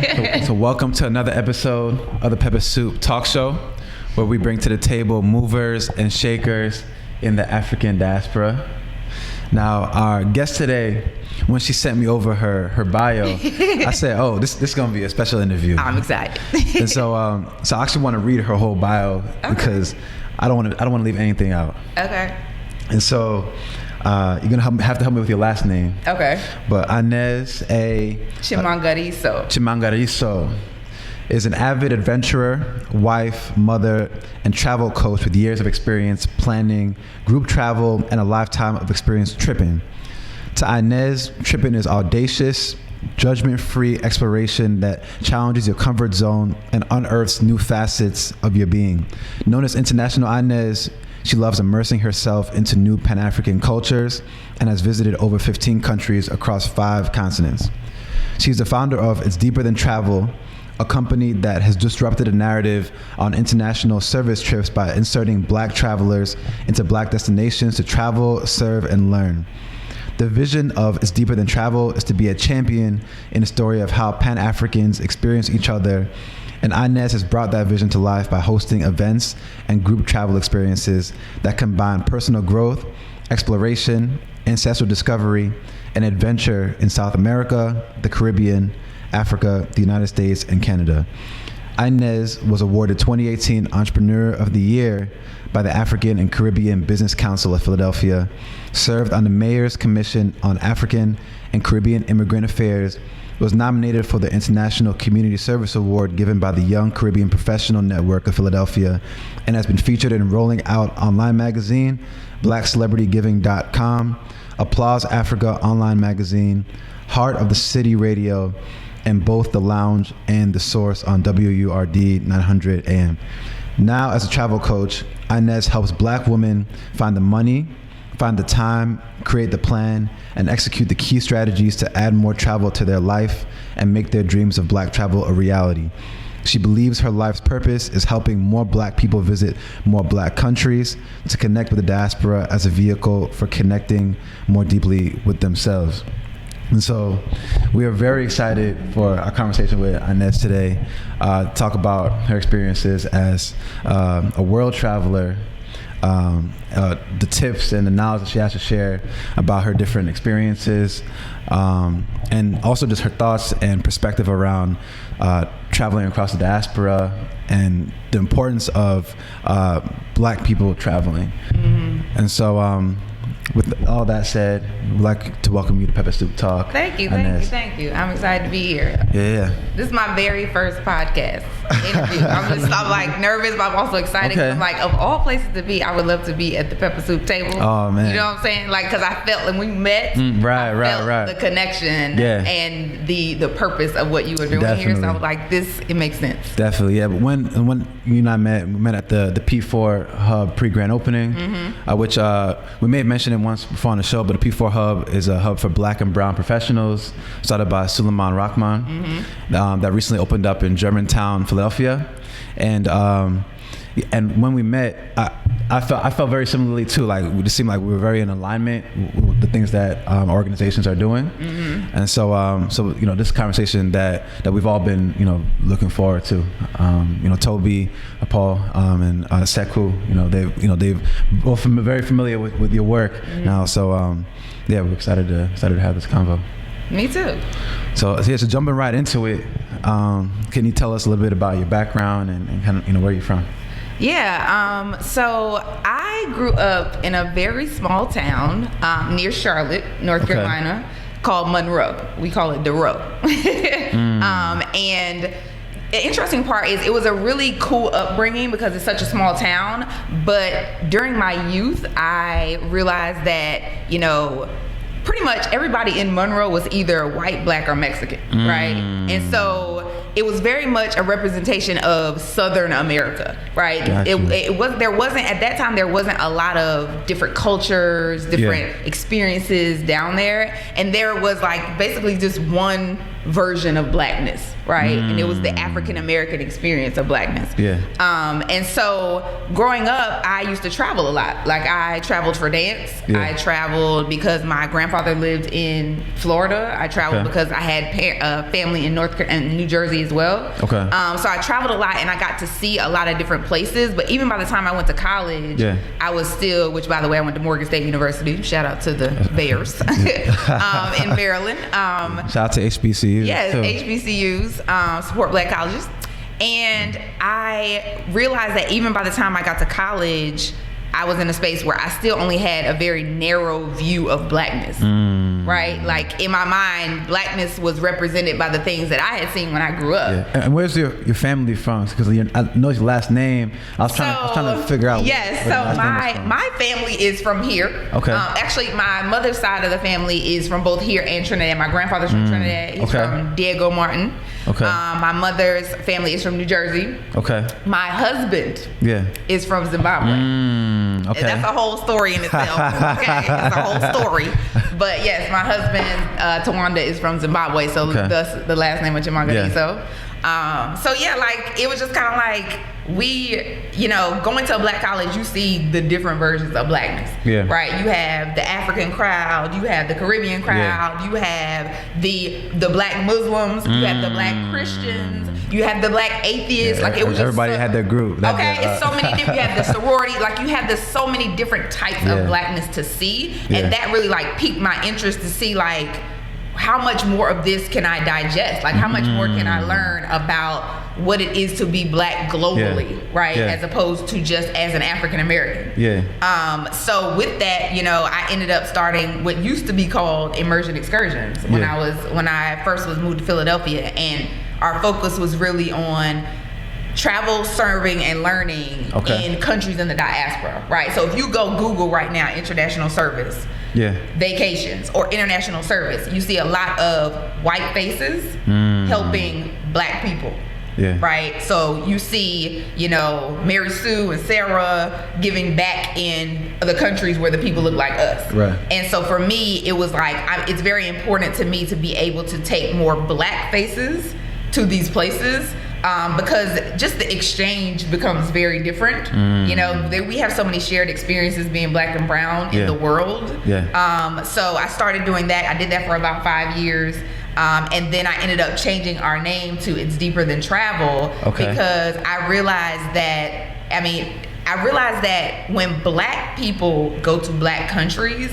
So welcome to another episode of the Pepper Soup Talk Show, where we bring to the table movers and shakers in the African diaspora. Now, our guest today, when she sent me over her bio, I said, "Oh, this is gonna be a special interview." I'm excited. And so I actually want to read her whole bio because I don't want to leave anything out. Okay. And so you're gonna have to help me with your last name. Okay. But Inez Chimhangariso is an avid adventurer, wife, mother, and travel coach with years of experience planning group travel and a lifetime of experience tripping. To Inez, tripping is audacious, judgment-free exploration that challenges your comfort zone and unearths new facets of your being. Known as International Inez, she loves immersing herself into new Pan-African cultures and has visited over 15 countries across 5 continents. She's the founder of It's Deeper Than Travel, a company that has disrupted the narrative on international service trips by inserting Black travelers into Black destinations to travel, serve, and learn. The vision of It's Deeper Than Travel is to be a champion in the story of how Pan-Africans experience each other, and Inez has brought that vision to life by hosting events and group travel experiences that combine personal growth, exploration, ancestral discovery, and adventure in South America, the Caribbean, Africa, the United States, and Canada. Inez was awarded 2018 Entrepreneur of the Year by the African and Caribbean Business Council of Philadelphia, served on the Mayor's Commission on African and Caribbean Immigrant Affairs, was nominated for the International Community Service Award given by the Young Caribbean Professional Network of Philadelphia, and has been featured in Rolling Out Online Magazine, BlackCelebrityGiving.com, Applause Africa Online Magazine, Heart of the City Radio, and both The Lounge and The Source on WURD 900 AM. Now, as a travel coach, Inez helps Black women find the money, find the time, create the plan, and execute the key strategies to add more travel to their life and make their dreams of Black travel a reality. She believes her life's purpose is helping more Black people visit more Black countries to connect with the diaspora as a vehicle for connecting more deeply with themselves. And so we are very excited for our conversation with Inez today, talk about her experiences as a world traveler, the tips and the knowledge that she has to share about her different experiences, and also just her thoughts and perspective around traveling across the diaspora and the importance of Black people traveling. Mm-hmm. And so with all that said, we'd like to welcome you to Pepper Soup Talk. Thank you. I'm excited to be here. Yeah. This is my very first podcast interview. I'm like nervous, but I'm also excited. Okay. I'm like, of all places to be, I would love to be at the Pepper Soup table. Oh man. You know what I'm saying? Like, because I felt when we met, I felt the connection and the purpose of what you were doing here. So I was like, it makes sense. Definitely, yeah. But when you and I met at the P4 Hub pre-grand opening, which we may have mentioned it once before on the show, but the P4 Hub is a hub for Black and Brown professionals, started by Suleiman Rahman, that recently opened up in Germantown, Philadelphia, and when we met, I felt very similarly too. Like it just seemed like we were very in alignment with the things that organizations are doing, and so this conversation that we've all been looking forward to. Toby, Paul, and Sekou. They've both very familiar with your work now. So we're excited to have this convo. Me too. So jumping right into it, can you tell us a little bit about your background and kind of where you're from? Yeah, so I grew up in a very small town near Charlotte, North Carolina, called Monroe. We call it the Row. And the interesting part is it was a really cool upbringing because it's such a small town. But during my youth, I realized that, pretty much everybody in Monroe was either white, Black, or Mexican, right? And so it was very much a representation of Southern America, right? Gotcha. There wasn't at that time, there wasn't a lot of different cultures, different experiences down there, and there was like basically just one version of blackness, right? And it was the African American experience of blackness. And so growing up, I used to travel a lot. Like I traveled for dance. I traveled because my grandfather lived in Florida. I traveled because I had family in New Jersey as well. So I traveled a lot and I got to see a lot of different places. But even by the time I went to college, I was still, which by the way, I went to Morgan State University. Shout out to the Bears in Maryland. Shout out to HBCUs. Yes, HBCUs, support black colleges. And I realized that even by the time I got to college, I was in a space where I still only had a very narrow view of blackness, right? Like in my mind, blackness was represented by the things that I had seen when I grew up. And where's your family from? Because I know your last name. I was trying to figure out. Yes, so my family is from here. Actually, my mother's side of the family is from both here and Trinidad. My grandfather's from Trinidad. He's from Diego Martin. My mother's family is from New Jersey. My husband is from Zimbabwe. That's a whole story in itself. It's a whole story. But yes, my husband, Tawanda, is from Zimbabwe, so thus the last name of Chimhangariso. So yeah, like it was just kind of like going to a black college, you see the different versions of blackness, right? You have the African crowd, you have the Caribbean crowd, you have the black Muslims, you have the black Christians, you have the black atheists. Like it was everybody had their group. It's so many different. You have the sorority. Like you have so many different types of blackness to see, and that really like piqued my interest to see like how much more of this can I digest? Like how much more can I learn about what it is to be black globally, right? As opposed to just as an African American. So with that, I ended up starting what used to be called immersion excursions when I first was moved to Philadelphia, and our focus was really on travel, serving, and learning in countries in the diaspora, right? So if you go Google right now, international service, vacations, or international service, you see a lot of white faces helping black people. Right. So you see, Mary Sue and Sarah giving back in the countries where the people look like us. Right. And so for me, it was like, it's very important to me to be able to take more black faces to these places. Because just the exchange becomes very different. We have so many shared experiences being black and brown in the world. So I started doing that. I did that for about 5 years. And then I ended up changing our name to It's Deeper Than Travel because I realized that when black people go to black countries,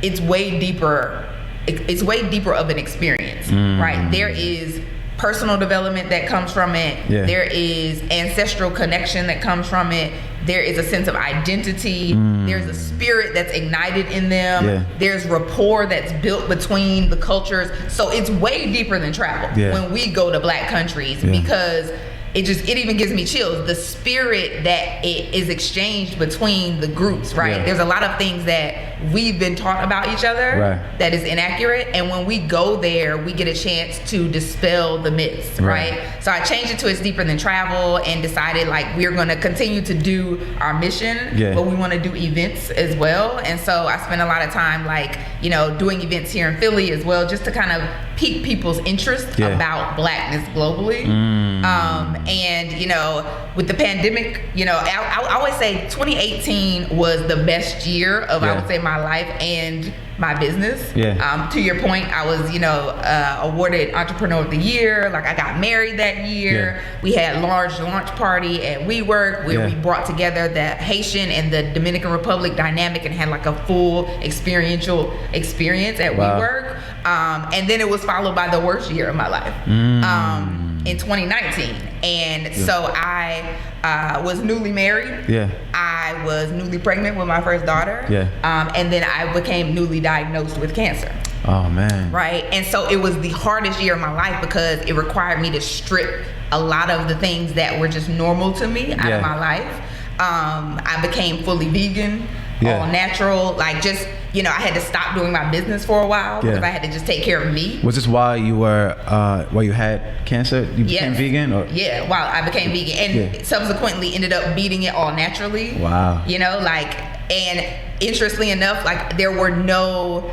it's way deeper. It's way deeper of an experience, right? There is personal development that comes from it. There is ancestral connection that comes from it. There is a sense of identity. There's a spirit that's ignited in them. There's rapport that's built between the cultures. So it's way deeper than travel when we go to black countries because it even gives me chills. The spirit that it is exchanged between the groups, right? There's a lot of things that we've been taught about each other that is inaccurate, and when we go there, we get a chance to dispel the myths, right? So I changed it to It's Deeper Than Travel and decided like we're going to continue to do our mission, but we want to do events as well. And so I spent a lot of time like doing events here in Philly as well, just to kind of pique people's interest about blackness globally. And with the pandemic, I always say 2018 was the best year of I would say my life and my business. To your point, I was awarded Entrepreneur of the Year. Like I got married that year. We had large launch party at WeWork where we brought together the Haitian and the Dominican Republic dynamic and had like a full experiential experience at WeWork. And then it was followed by the worst year of my life in 2019. And so I was newly married. I was newly pregnant with my first daughter. And then I became newly diagnosed with cancer. Oh man. Right. And so it was the hardest year of my life because it required me to strip a lot of the things that were just normal to me out of my life. I became fully vegan, all natural, like just, I had to stop doing my business for a while because I had to just take care of me. Was this while you were, while you had cancer? You became vegan? Or? Yeah, while I became vegan and subsequently ended up beating it all naturally. Wow. And interestingly enough, like there were no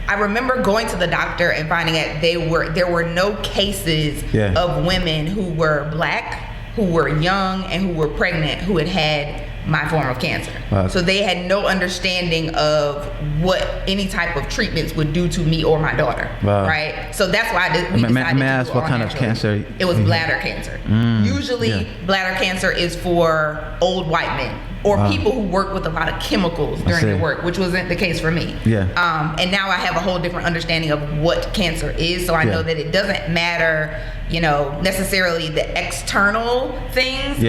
I remember going to the doctor and finding out there were no cases of women who were Black, who were young, and who were pregnant who had my form of cancer. Wow. So they had no understanding of what any type of treatments would do to me or my daughter. Wow. Right? So that's why we decided to do ask what kind of cancer? It was bladder cancer. Usually bladder cancer is for old white men or people who work with a lot of chemicals during their work, which wasn't the case for me. And now I have a whole different understanding of what cancer is, so I know that it doesn't matter, necessarily the external things.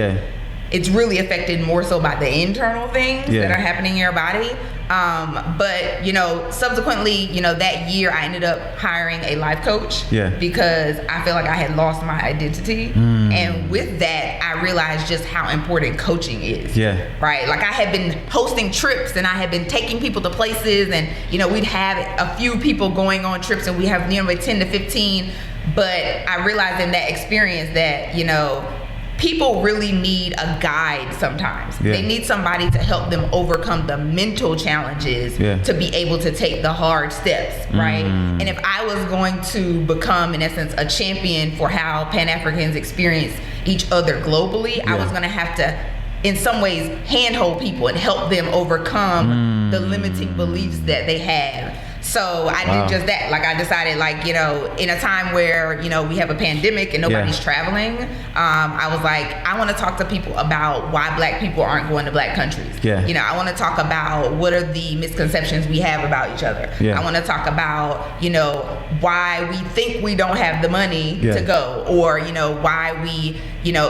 It's really affected more so by the internal things that are happening in your body. But subsequently, that year I ended up hiring a life coach because I feel like I had lost my identity. And with that, I realized just how important coaching is. Right? Like I had been hosting trips and I had been taking people to places, and we'd have a few people going on trips, and we have 10 to 15. But I realized in that experience that people really need a guide sometimes. They need somebody to help them overcome the mental challenges to be able to take the hard steps, right? And if I was going to become, in essence, a champion for how Pan-Africans experience each other globally, I was going to have to, in some ways, handhold people and help them overcome the limiting beliefs that they have. So I did just that. Like I decided, in a time where, we have a pandemic and nobody's traveling, I was like, I want to talk to people about why Black people aren't going to Black countries. I want to talk about what are the misconceptions we have about each other. I want to talk about, why we think we don't have the money to go, or, why we,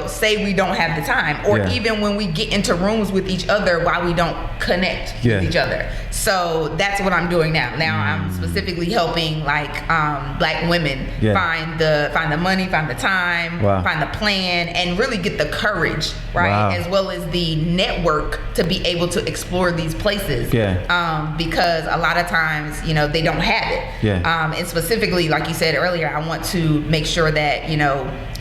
say we don't have the time, or even when we get into rooms with each other, why we don't connect with each other. So that's what I'm doing now. Now I'm specifically helping Black women find the money, find the time, find the plan, and really get the courage, right? As well as the network to be able to explore these places. Because a lot of times, they don't have it. And specifically, like you said earlier, I want to make sure that,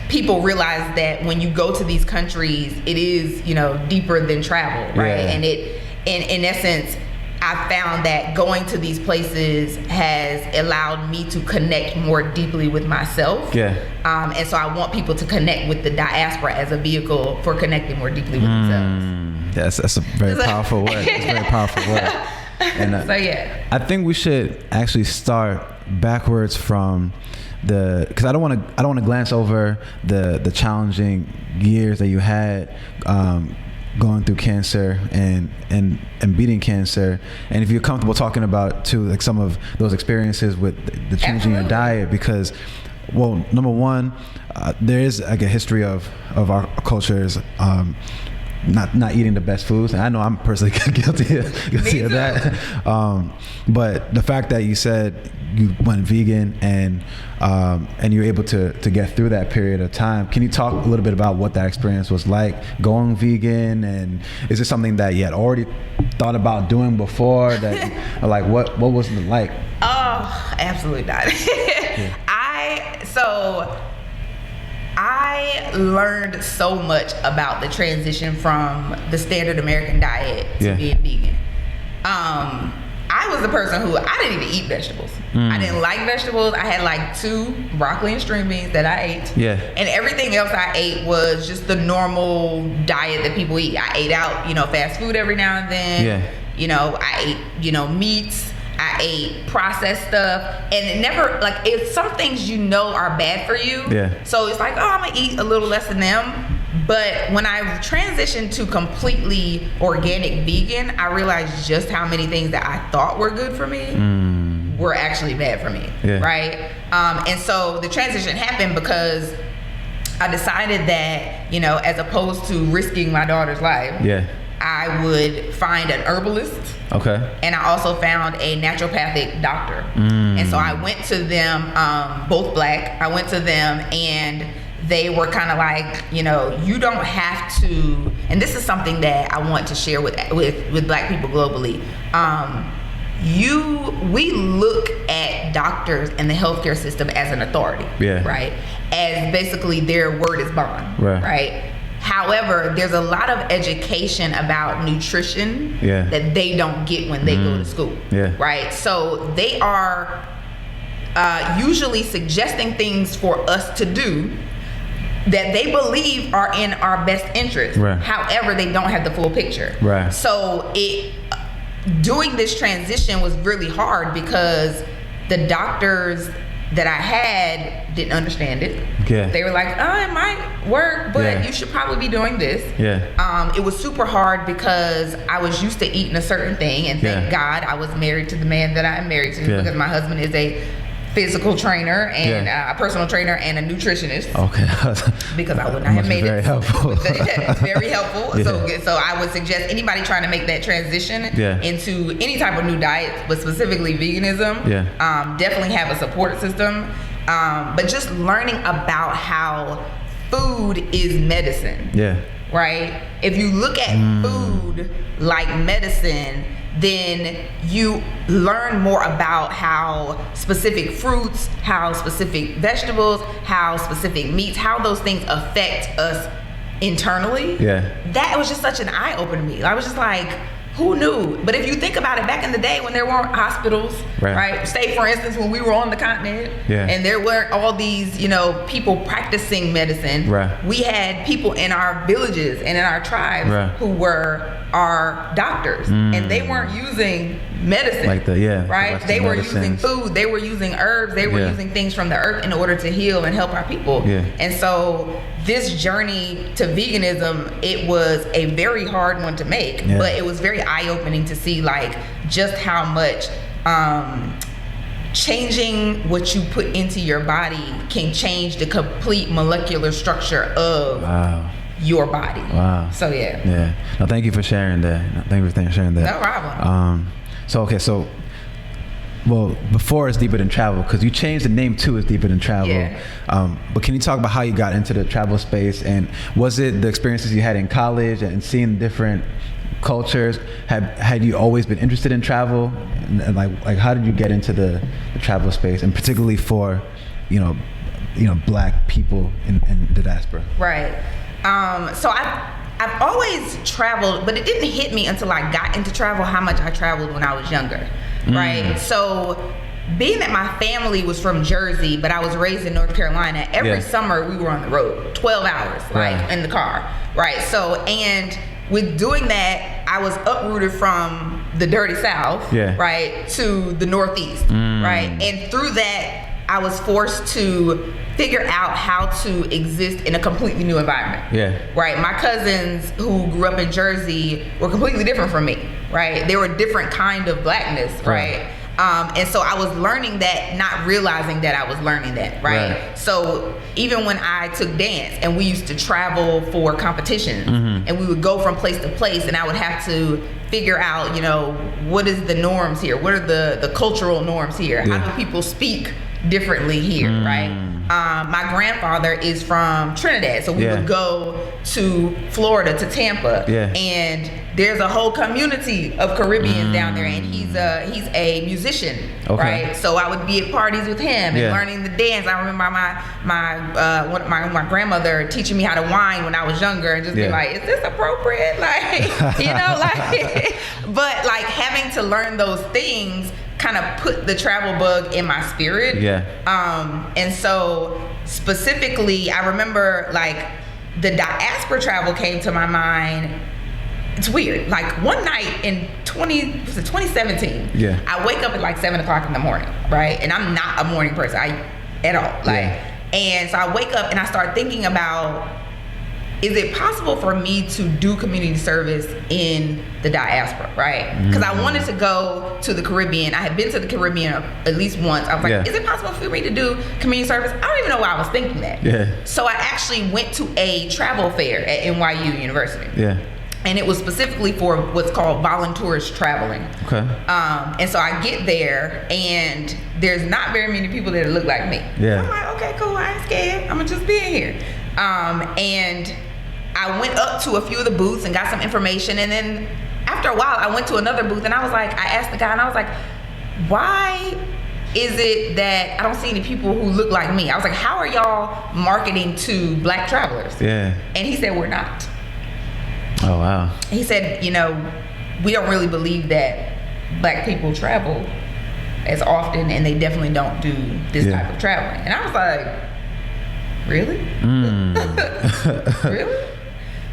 people realize that when you go to these countries, it is, deeper than travel, right? And it, in essence, I found that going to these places has allowed me to connect more deeply with myself. And so I want people to connect with the diaspora as a vehicle for connecting more deeply with themselves. Yes, that's a very powerful word. It's a very powerful word. And I think we should actually start backwards from because I don't want to glance over the challenging years that you had going through cancer and beating cancer, and if you're comfortable talking about too, like some of those experiences with the changing your diet, because number one, there is like a history of our cultures not eating the best foods, and I know I'm personally guilty of that. But the fact that you said you went vegan and you're able to get through that period of time, can you talk a little bit about what that experience was like going vegan, and is it something that you had already thought about doing before? That like what was it like? Oh, absolutely not. I learned so much about the transition from the standard American diet to being vegan. I was the person who, I didn't even eat vegetables. I didn't like vegetables. I had 2 broccoli and string beans that I ate. And everything else I ate was just the normal diet that people eat. I ate out, fast food every now and then. I ate, meats. I ate processed stuff, and it never, it's some things are bad for you. So it's I'm gonna eat a little less than them. But when I transitioned to completely organic vegan, I realized just how many things that I thought were good for me were actually bad for me, right? And so the transition happened because I decided that, as opposed to risking my daughter's life, I would find an herbalist. And I also found a naturopathic doctor. And so I went to them, both Black. I went to them and they were kind of like, you don't have to, and this is something that I want to share with Black people globally. We look at doctors and the healthcare system as an authority, right? As basically their word is bond, right? However, there's a lot of education about nutrition that they don't get when they go to school, right? So they are usually suggesting things for us to do that they believe are in our best interest. Right. However, they don't have the full picture. Right. So doing this transition was really hard because the doctors that I had didn't understand it. Yeah. They were like, it might work, but you should probably be doing this. Yeah. It was super hard because I was used to eating a certain thing, and thank God I was married to the man that I'm married to because my husband is a physical trainer and a personal trainer and a nutritionist. Okay. Because I would not have made very it. Helpful. Very helpful. So I would suggest anybody trying to make that transition into any type of new diet, but specifically veganism, definitely have a support system. But just learning about how food is medicine. Yeah. Right? If you look at food like medicine, then you learn more about how specific fruits, how specific vegetables, how specific meats, how those things affect us internally. Yeah. That was just such an eye-opener to me. I was just like, who knew? But if you think about it, back in the day when there weren't hospitals, right? Say, for instance, when we were on the continent and there weren't all these, people practicing medicine, we had people in our villages and in our tribes who were our doctors, and they weren't using medicine, like right? They were using food, they were using herbs, they were using things from the earth in order to heal and help our people. And so this journey to veganism, it was a very hard one to make, but it was very eye-opening to see like just how much changing what you put into your body can change the complete molecular structure of your body. Wow. So yeah. No, thank you for sharing that. No problem. Well, before it's Deeper Than Travel, because you changed the name too, it's Deeper Than Travel. Yeah. But can you talk about how you got into the travel space, and was it the experiences you had in college and seeing different cultures? Had you always been interested in travel, and like how did you get into the travel space, and particularly for Black people in the diaspora? Right. So I've always traveled, but it didn't hit me until I got into travel how much I traveled when I was younger. Right. So being that my family was from Jersey, but I was raised in North Carolina, every summer we were on the road, 12 hours, like in the car. Right. So, and with doing that, I was uprooted from the dirty South, right, to the Northeast, right? And through that, I was forced to figure out how to exist in a completely new environment. Yeah. Right. My cousins who grew up in Jersey were completely different from me. Right. They were a different kind of Blackness. Right. And so I was learning that, not realizing that I was learning that. Right. So even when I took dance and we used to travel for competitions, and we would go from place to place, and I would have to figure out, what is the norms here? What are the cultural norms here? How do people speak differently here, right? My grandfather is from Trinidad, so we would go to Florida, to Tampa, and there's a whole community of Caribbeans down there, and he's a musician, right? So I would be at parties with him and learning the dance. I remember my grandmother teaching me how to whine when I was younger, and just be like, is this appropriate? Like, but like having to learn those things kind of put the travel bug in my spirit. And so specifically, I remember like the diaspora travel came to my mind. It's weird. Like one night in 2017, I wake up at like 7 o'clock in the morning, right? And I'm not a morning person at all. And so I wake up and I start thinking about, is it possible for me to do community service in the diaspora, right? Because I wanted to go to the Caribbean. I had been to the Caribbean at least once. I was like, is it possible for me to do community service? I don't even know why I was thinking that. So I actually went to a travel fair at NYU University. And it was specifically for what's called volunteers traveling. And so I get there, and there's not very many people that look like me. I'm like, okay, cool, I ain't scared. I'm gonna just be in here. And I went up to a few of the booths and got some information, and then after a while I went to another booth, and I asked the guy, and I was like, why is it that I don't see any people who look like me? I was like, how are y'all marketing to black travelers? Yeah. And he said, we're not. Oh, wow. He said, you know, we don't really believe that black people travel as often, and they definitely don't do this type of traveling. And I was like, really? Really?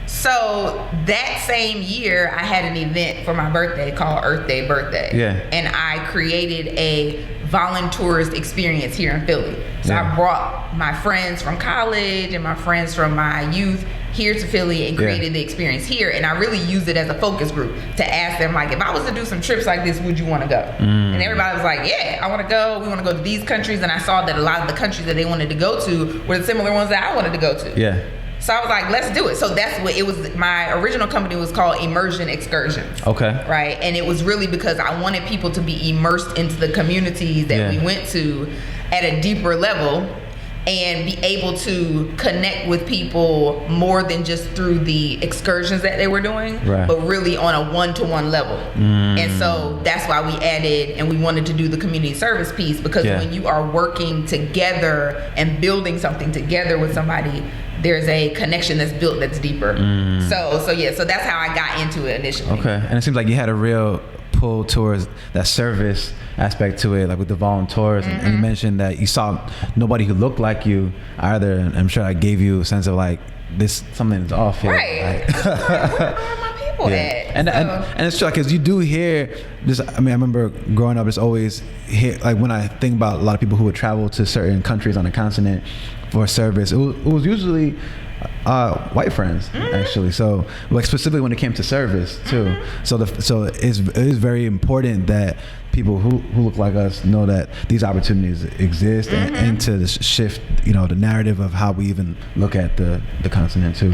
So that same year, I had an event for my birthday called Earth Day Birthday. Yeah. And I created a volunteerist experience here in Philly. So I brought my friends from college and my friends from my youth here to Philly and created the experience here. And I really used it as a focus group to ask them, like, if I was to do some trips like this, would you want to go? And everybody was like, yeah, I want to go. We want to go to these countries. And I saw that a lot of the countries that they wanted to go to were the similar ones that I wanted to go to. Yeah. So I was like, let's do it. So that's what it was. My original company was called Immersion Excursions. Okay. Right. And it was really because I wanted people to be immersed into the communities that we went to at a deeper level and be able to connect with people more than just through the excursions that they were doing, but really on a one-to-one level. And so that's why we added, and we wanted to do the community service piece, because when you are working together and building something together with somebody, there's a connection that's built that's deeper. So that's how I got into it initially. Okay. And it seems like you had a real pull towards that service aspect to it, like with the volunteers. And you mentioned that you saw nobody who looked like you either. And I'm sure that gave you a sense of like, this, something's off here. Right. Like, where are my people at? And it's true, because you do hear this. I mean, I remember growing up, it's always hear, like when I think about a lot of people who would travel to certain countries on the continent for service, it was usually white friends, actually. So like specifically when it came to service too. So it is very important that people who look like us know that these opportunities exist, and to shift, you know, the narrative of how we even look at the continent too.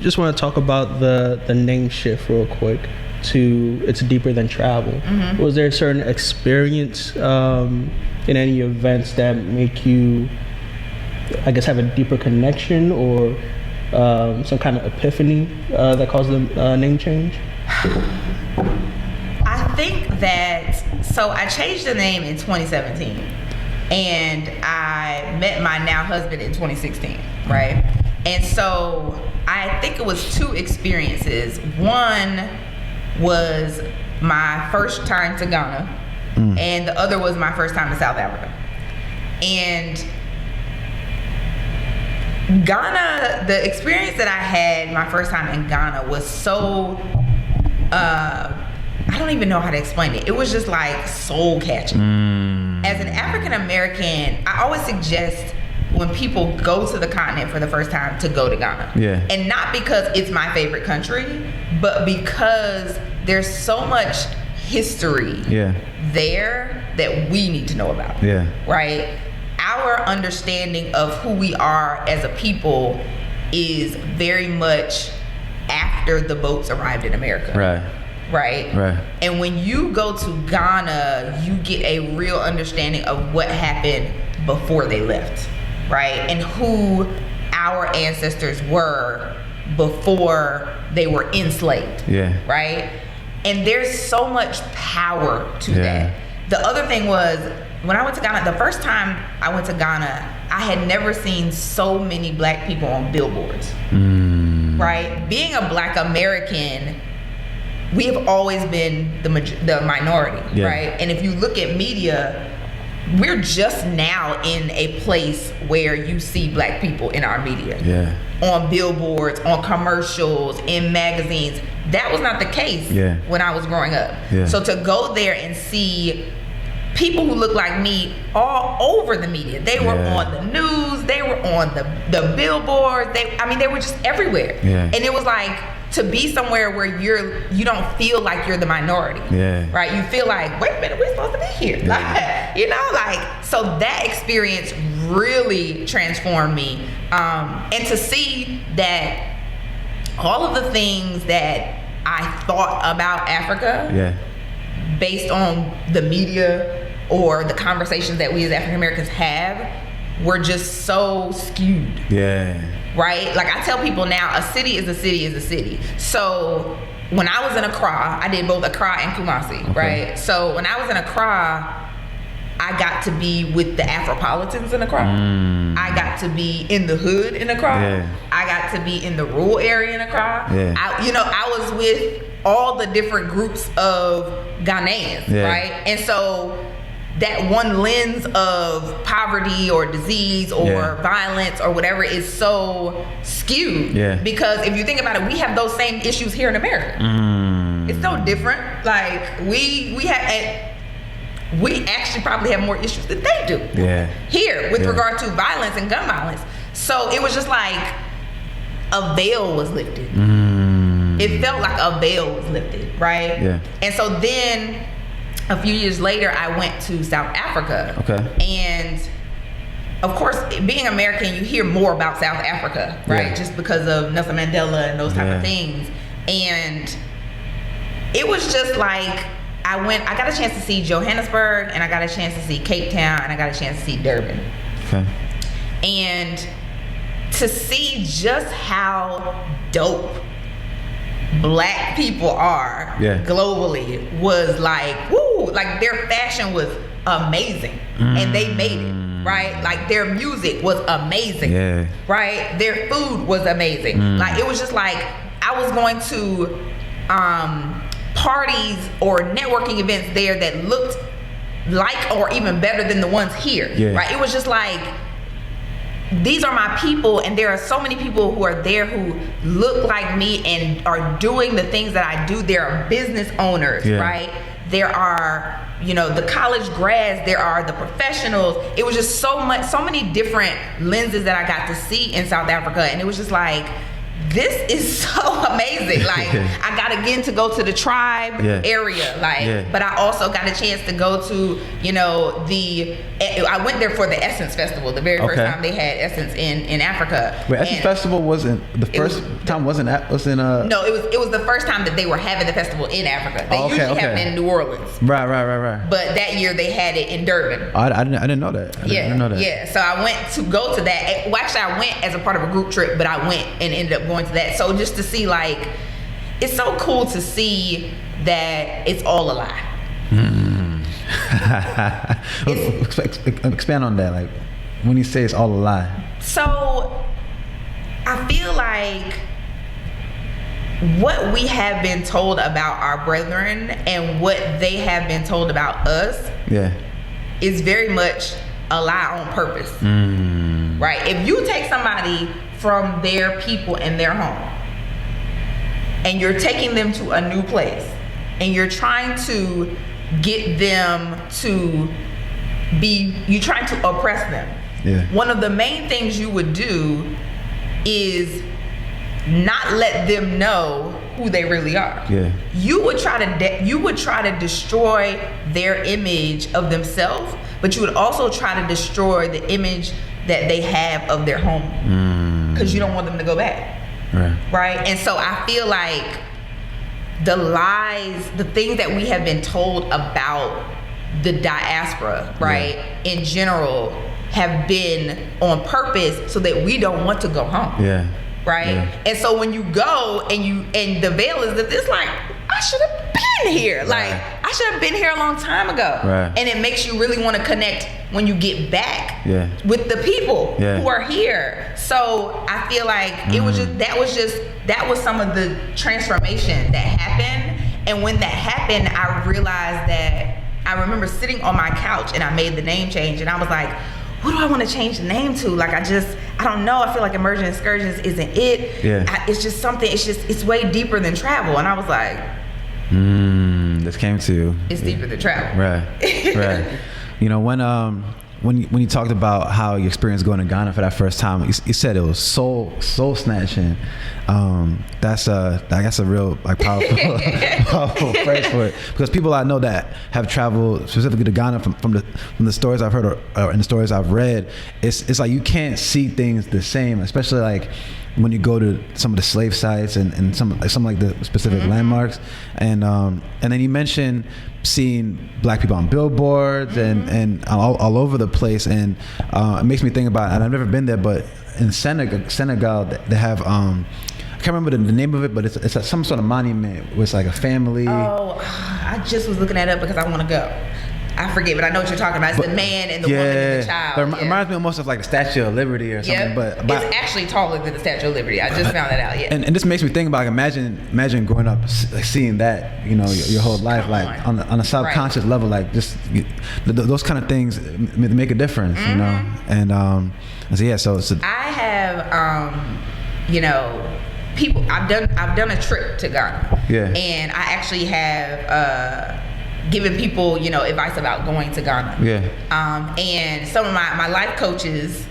Just want to talk about the name shift real quick to It's Deeper Than Travel. Was there a certain experience in any events that make you, I guess, have a deeper connection, or some kind of epiphany that caused the name change? I think that, so I changed the name in 2017, and I met my now husband in 2016, right? And so I think it was two experiences. One was my first time to Ghana, and the other was my first time to South Africa. And Ghana, the experience that I had my first time in Ghana was so, I don't even know how to explain it. It was just like soul catching. As an African American, I always suggest when people go to the continent for the first time to go to Ghana. And not because it's my favorite country, but because there's so much history there that we need to know about. Right? Our understanding of who we are as a people is very much after the boats arrived in America. Right? And when you go to Ghana, you get a real understanding of what happened before they left, right? And who our ancestors were before they were enslaved, right? And there's so much power to that. The other thing was, when I went to Ghana, the first time I went to Ghana, I had never seen so many black people on billboards, right? Being a black American, we have always been the minority, right? And if you look at media, we're just now in a place where you see black people in our media. On billboards, on commercials, in magazines. That was not the case when I was growing up. So to go there and see people who look like me all over the media. They were on the news, they were on the billboards, they were just everywhere. And it was like, to be somewhere where you don't feel like you're the minority, right? You feel like, wait a minute, we're supposed to be here. So that experience really transformed me. And to see that all of the things that I thought about Africa, based on the media or the conversations that we as African Americans have, were just so skewed. Right? Like I tell people now, a city is a city is a city. So when I was in Accra, I did both Accra and Kumasi, right? So when I was in Accra, I got to be with the Afropolitans in Accra. I got to be in the hood in Accra. Yeah. I got to be in the rural area in Accra. Yeah. I was with all the different groups of Ghanaians, right? And so that one lens of poverty or disease or violence or whatever is so skewed. Yeah. Because if you think about it, we have those same issues here in America. It's so different. Like we actually probably have more issues than they do here with regard to violence and gun violence. So it was just like a veil was lifted. It felt like a veil was lifted, right? Yeah. And so then a few years later, I went to South Africa. Okay. And of course, being American, you hear more about South Africa, right? Just because of Nelson Mandela and those type of things. And it was just like, I got a chance to see Johannesburg, and I got a chance to see Cape Town, and I got a chance to see Durban. Okay. And to see just how dope Black people are globally was like, woo, like their fashion was amazing. And they made it, right? Like their music was amazing, right? Their food was amazing. Like it was just like, I was going to parties or networking events there that looked like or even better than the ones here, right? It was just like, these are my people, and there are so many people who are there who look like me and are doing the things that I do. There are business owners, right? There are, the college grads, there are the professionals. It was just so many different lenses that I got to see in South Africa, and it was just like, this is so amazing. Like I got again to go to the tribe area, but I also got a chance to go to, I went there for the Essence Festival, the very first time they had Essence in Africa. Wait, Essence Festival wasn't the first time? Was in No, it was the first time that they were having the festival in Africa. They usually have it in New Orleans. Right. But that year they had it in Durban. I didn't know that. I didn't know that. Yeah. So I went to go to that. Well, actually, I went as a part of a group trip, but I went and ended up going to that. So just to see, like, it's so cool to see that it's all a lie. Expand on that, like when you say it's all a lie. So I feel like what we have been told about our brethren and what they have been told about us is very much a lie on purpose. Right? If you take somebody from their people and their home, and you're taking them to a new place, and you're trying to get them to you're trying to oppress them. One of the main things you would do is not let them know who they really are. You would try to destroy their image of themselves, but you would also try to destroy the image that they have of their home, because you don't want them to go back. Right? And so I feel like the lies, the things that we have been told about the diaspora, right, in general, have been on purpose so that we don't want to go home. Right? And so when you go and the veil is that it's like, I should have been here. Like, I should have been here a long time ago. And it makes you really want to connect when you get back with the people who are here. So I feel like it was that was some of the transformation that happened. And when that happened, I realized that I remember sitting on my couch and I made the name change, and I was like, what do I want to change the name to? Like, I don't know. I feel like Emerging Excursions isn't it. It's just something, it's way deeper than travel. And I was like, this came to you. It's deeper than travel. Right. When you talked about how your experience going to Ghana for that first time, you said it was soul snatching. That's a real powerful phrase for it, because people I know that have traveled specifically to Ghana from the stories I've heard or in the stories I've read, it's like you can't see things the same, especially like when you go to some of the slave sites and some like the specific landmarks, and then you mentioned seeing Black people on billboards and all over the place, and it makes me think about, and I've never been there, but in Senegal they have I can't can't remember the name of it, but it's some sort of monument where it's like a family. Oh, I just was looking that up because I want to go. I forget, but I know what you're talking about. It's the man and the woman and the child. It reminds me almost of like the Statue of Liberty or something. Yep. But it's actually taller than the Statue of Liberty. I just found that out. Yeah. And this makes me think about, like, imagine growing up like seeing that, you know, your whole life, like on a subconscious level, like just those kind of things make a difference, you know. And so yeah, so I have you know, people. I've done a trip to Ghana. Yeah. And I actually have giving people, you know, advice about going to Ghana. Yeah. And some of my life coaches,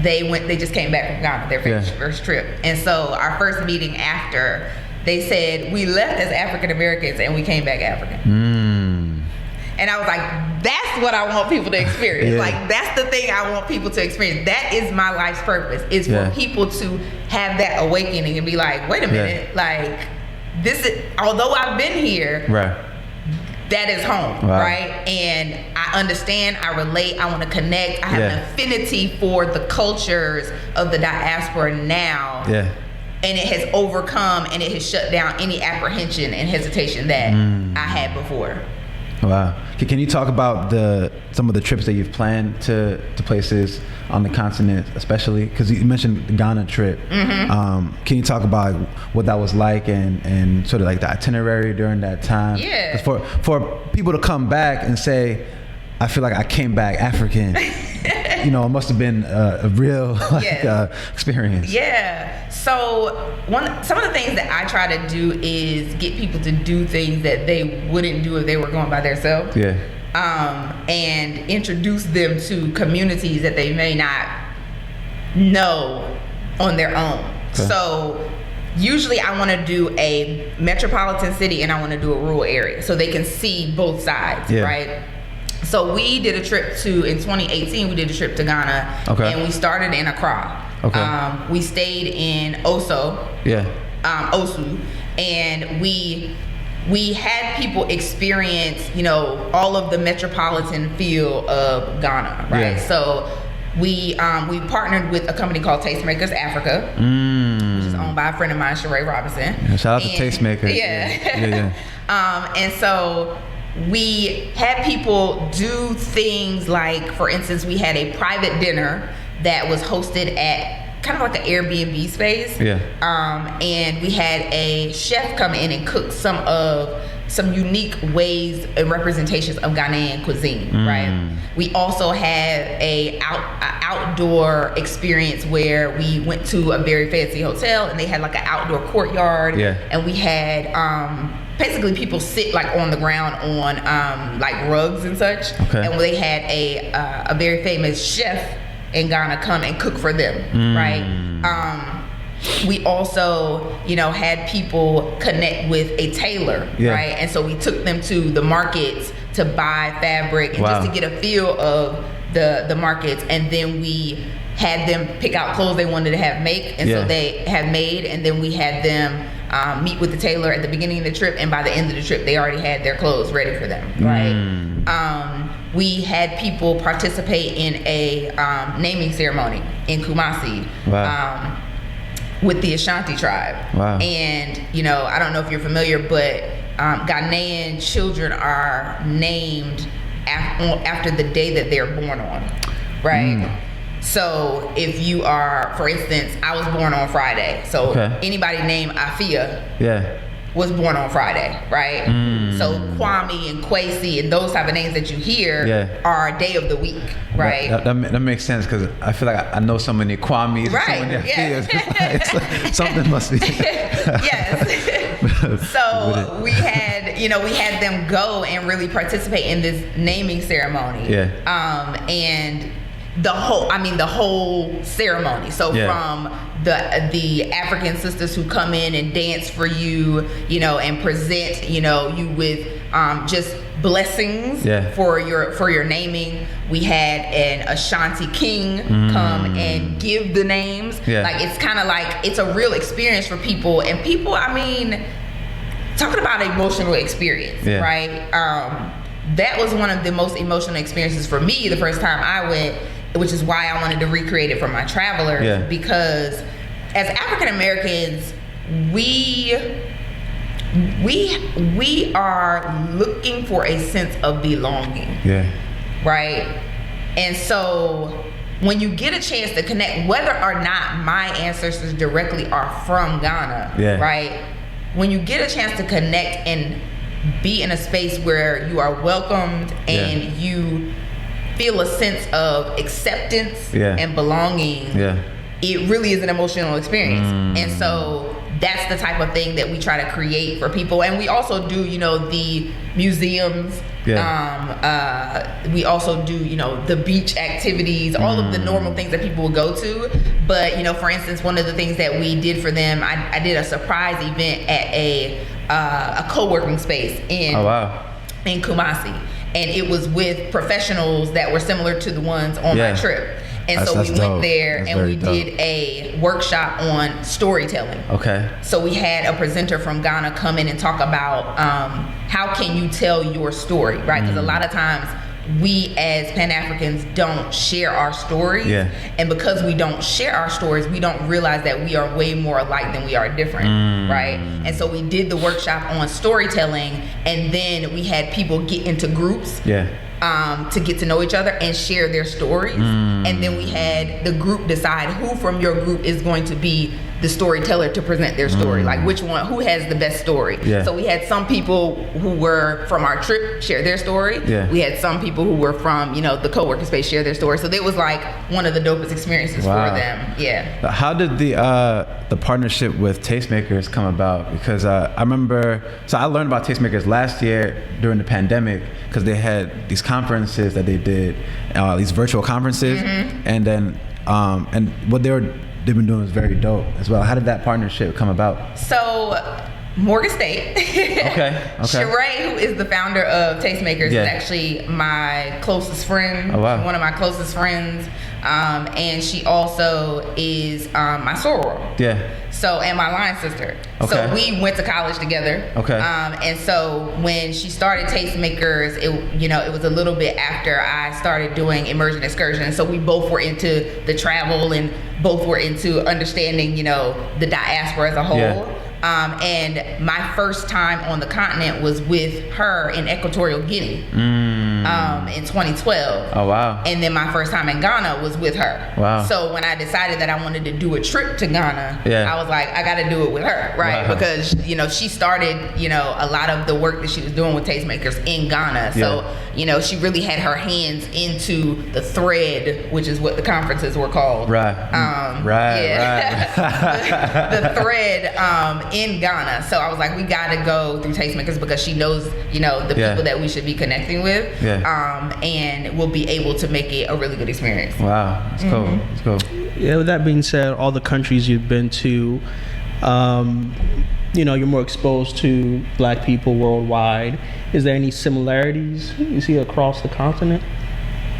they just came back from Ghana, their first trip. And so our first meeting after, they said, we left as African Americans and we came back African. And I was like, that's what I want people to experience. Yeah. Like, that's the thing I want people to experience. That is my life's purpose, is for people to have that awakening and be like, wait a minute, like, this is, although I've been here, that is home, right? And I understand, I relate, I want to connect. I have an affinity for the cultures of the diaspora now. Yeah. And it has overcome and it has shut down any apprehension and hesitation that I had before. Wow. Can you talk about some of the trips that you've planned to places on the continent, especially because you mentioned the Ghana trip? Can you talk about what that was like and sort of like the itinerary during that time? Yeah. For people to come back and say, I feel like I came back African. You know, it must have been a real experience. Yeah. So some of the things that I try to do is get people to do things that they wouldn't do if they were going by themselves. Yeah. And introduce them to communities that they may not know on their own. Okay. So usually I want to do a metropolitan city and I want to do a rural area so they can see both sides, right? So we did a trip in 2018, we did a trip to Ghana. Okay. And we started in Accra. Okay. We stayed in Osu. And we had people experience, you know, all of the metropolitan feel of Ghana, right? Yeah. So we partnered with a company called Tastemakers Africa, which is owned by a friend of mine, Sheree Robinson. Yeah, shout out to Tastemakers. And so we had people do things like, for instance, we had a private dinner that was hosted at kind of like an Airbnb space. Yeah. And we had a chef come in and cook some unique ways and representations of Ghanaian cuisine, right? We also had a outdoor experience where we went to a very fancy hotel and they had like an outdoor courtyard. Yeah. And we had basically people sit like on the ground on like rugs and such. Okay. And they had a very famous chef in Ghana come and cook for them, right? We also, you know, had people connect with a tailor, right? And so we took them to the markets to buy fabric and just to get a feel of the markets. And then we had them pick out clothes they wanted to have make. And so they had made, and then we had them meet with the tailor at the beginning of the trip. And by the end of the trip, they already had their clothes ready for them, right? We had people participate in a naming ceremony in Kumasi. Wow. With the Ashanti tribe. Wow. And, you know, I don't know if you're familiar, but Ghanaian children are named after the day that they're born on, right? So if you are, for instance, I was born on Friday. So anybody named Afia was born on Friday, right? So Kwame and Kwesi and those type of names that you hear are day of the week, right? That makes sense, because I feel like I know so many Kwames, right? So many Afias. It's like, something must be. Yes. So we had them go and really participate in this naming ceremony. Yeah. And the whole ceremony. So from the African sisters who come in and dance for you, you know, and present, you know, you with just blessings for your naming. We had an Ashanti king come and give the names. Like, it's kind of like, it's a real experience for people. And people, I mean, talking about an emotional experience, right? That was one of the most emotional experiences for me the first time I went, which is why I wanted to recreate it for my travelers, because as African Americans, we are looking for a sense of belonging. Yeah. Right? And so when you get a chance to connect, whether or not my ancestors directly are from Ghana, yeah. right? When you get a chance to connect and be in a space where you are welcomed and yeah. you feel a sense of acceptance yeah. and belonging, yeah. it really is an emotional experience. And so that's the type of thing that we try to create for people. And we also do, you know, the museums. Yeah. We also do, you know, the beach activities, all of the normal things that people will go to. But, you know, for instance, one of the things that we did for them, I did a surprise event at a co-working space in Kumasi. And it was with professionals that were similar to the ones on my trip. And so we went there and we did a workshop on storytelling. Okay. So we had a presenter from Ghana come in and talk about how can you tell your story, right? Because a lot of times we as Pan-Africans don't share our stories. Yeah. And because we don't share our stories, we don't realize that we are way more alike than we are different, right? And so we did the workshop on storytelling, and then we had people get into groups. Yeah. To get to know each other and share their stories. And then we had the group decide who from your group is going to be the storyteller to present their story. Like which one, who has the best story. Yeah. So we had some people who were from our trip share their story. Yeah. We had some people who were from, you know, the co-working space share their story. So it was like one of the dopest experiences for them. Yeah. How did the partnership with Tastemakers come about? Because I remember, so I learned about Tastemakers last year during the pandemic because they had these conferences that they did, these virtual conferences, and then and what they've been doing is very dope as well. How did that partnership come about? So Morgan State. Okay. Sheree, who is the founder of Tastemakers, is actually my closest friend. Oh, wow. One of my closest friends. And she also is my soror. Yeah. So, and my line sister. Okay. So we went to college together. Okay. And so when she started Tastemakers, it was a little bit after I started doing immersion excursions. So we both were into the travel and both were into understanding, you know, the diaspora as a whole. Yeah. And my first time on the continent was with her in Equatorial Guinea in 2012. Oh, wow. And then my first time in Ghana was with her. Wow. So when I decided that I wanted to do a trip to Ghana, I was like, I got to do it with her, right? Wow. Because, you know, she started, you know, a lot of the work that she was doing with Tastemakers in Ghana. So, you know, she really had her hands into the thread, which is what the conferences were called. Right. The thread in Ghana. So I was like, we got to go through Tastemakers because she knows, you know, the people that we should be connecting with. And we'll be able to make it a really good experience. Wow. That's cool. That's cool. Yeah, with that being said, all the countries you've been to, you know, you're more exposed to Black people worldwide. Is there any similarities you see across the continent?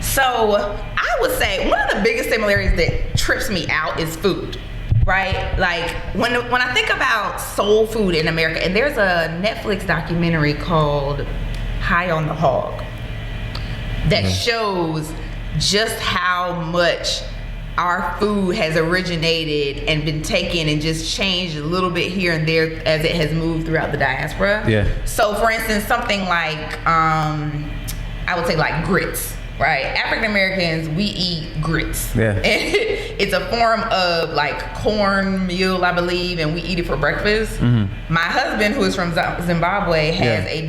So I would say one of the biggest similarities that trips me out is food. Right? Like when I think about soul food in America, and there's a Netflix documentary called High on the Hog that shows just how much our food has originated and been taken and just changed a little bit here and there as it has moved throughout the diaspora. Yeah. So for instance, something like I would say like grits. Right, African Americans, we eat grits. Yeah, it's a form of like cornmeal, I believe, and we eat it for breakfast. My husband, who is from Zimbabwe, has a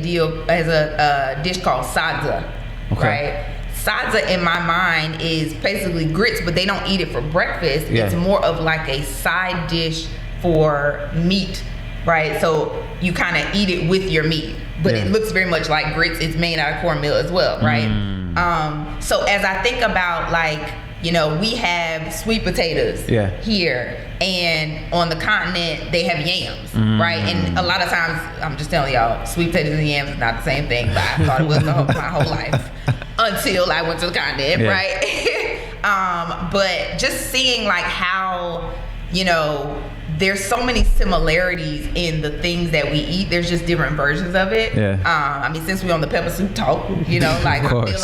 dish called sadza. Okay. Right, sadza in my mind is basically grits, but they don't eat it for breakfast. It's more of like a side dish for meat. Right, so you kind of eat it with your meat, but it looks very much like grits. It's made out of cornmeal as well, right? So as I think about, like, you know, we have sweet potatoes here, and on the continent they have yams, right? And a lot of times, I'm just telling y'all, sweet potatoes and yams is not the same thing, but I thought it was my whole life until I went to the continent, right? But just seeing like how you know, there's so many similarities in the things that we eat. There's just different versions of it. Yeah. I mean, since we're on the pepper soup talk, you know, like I feel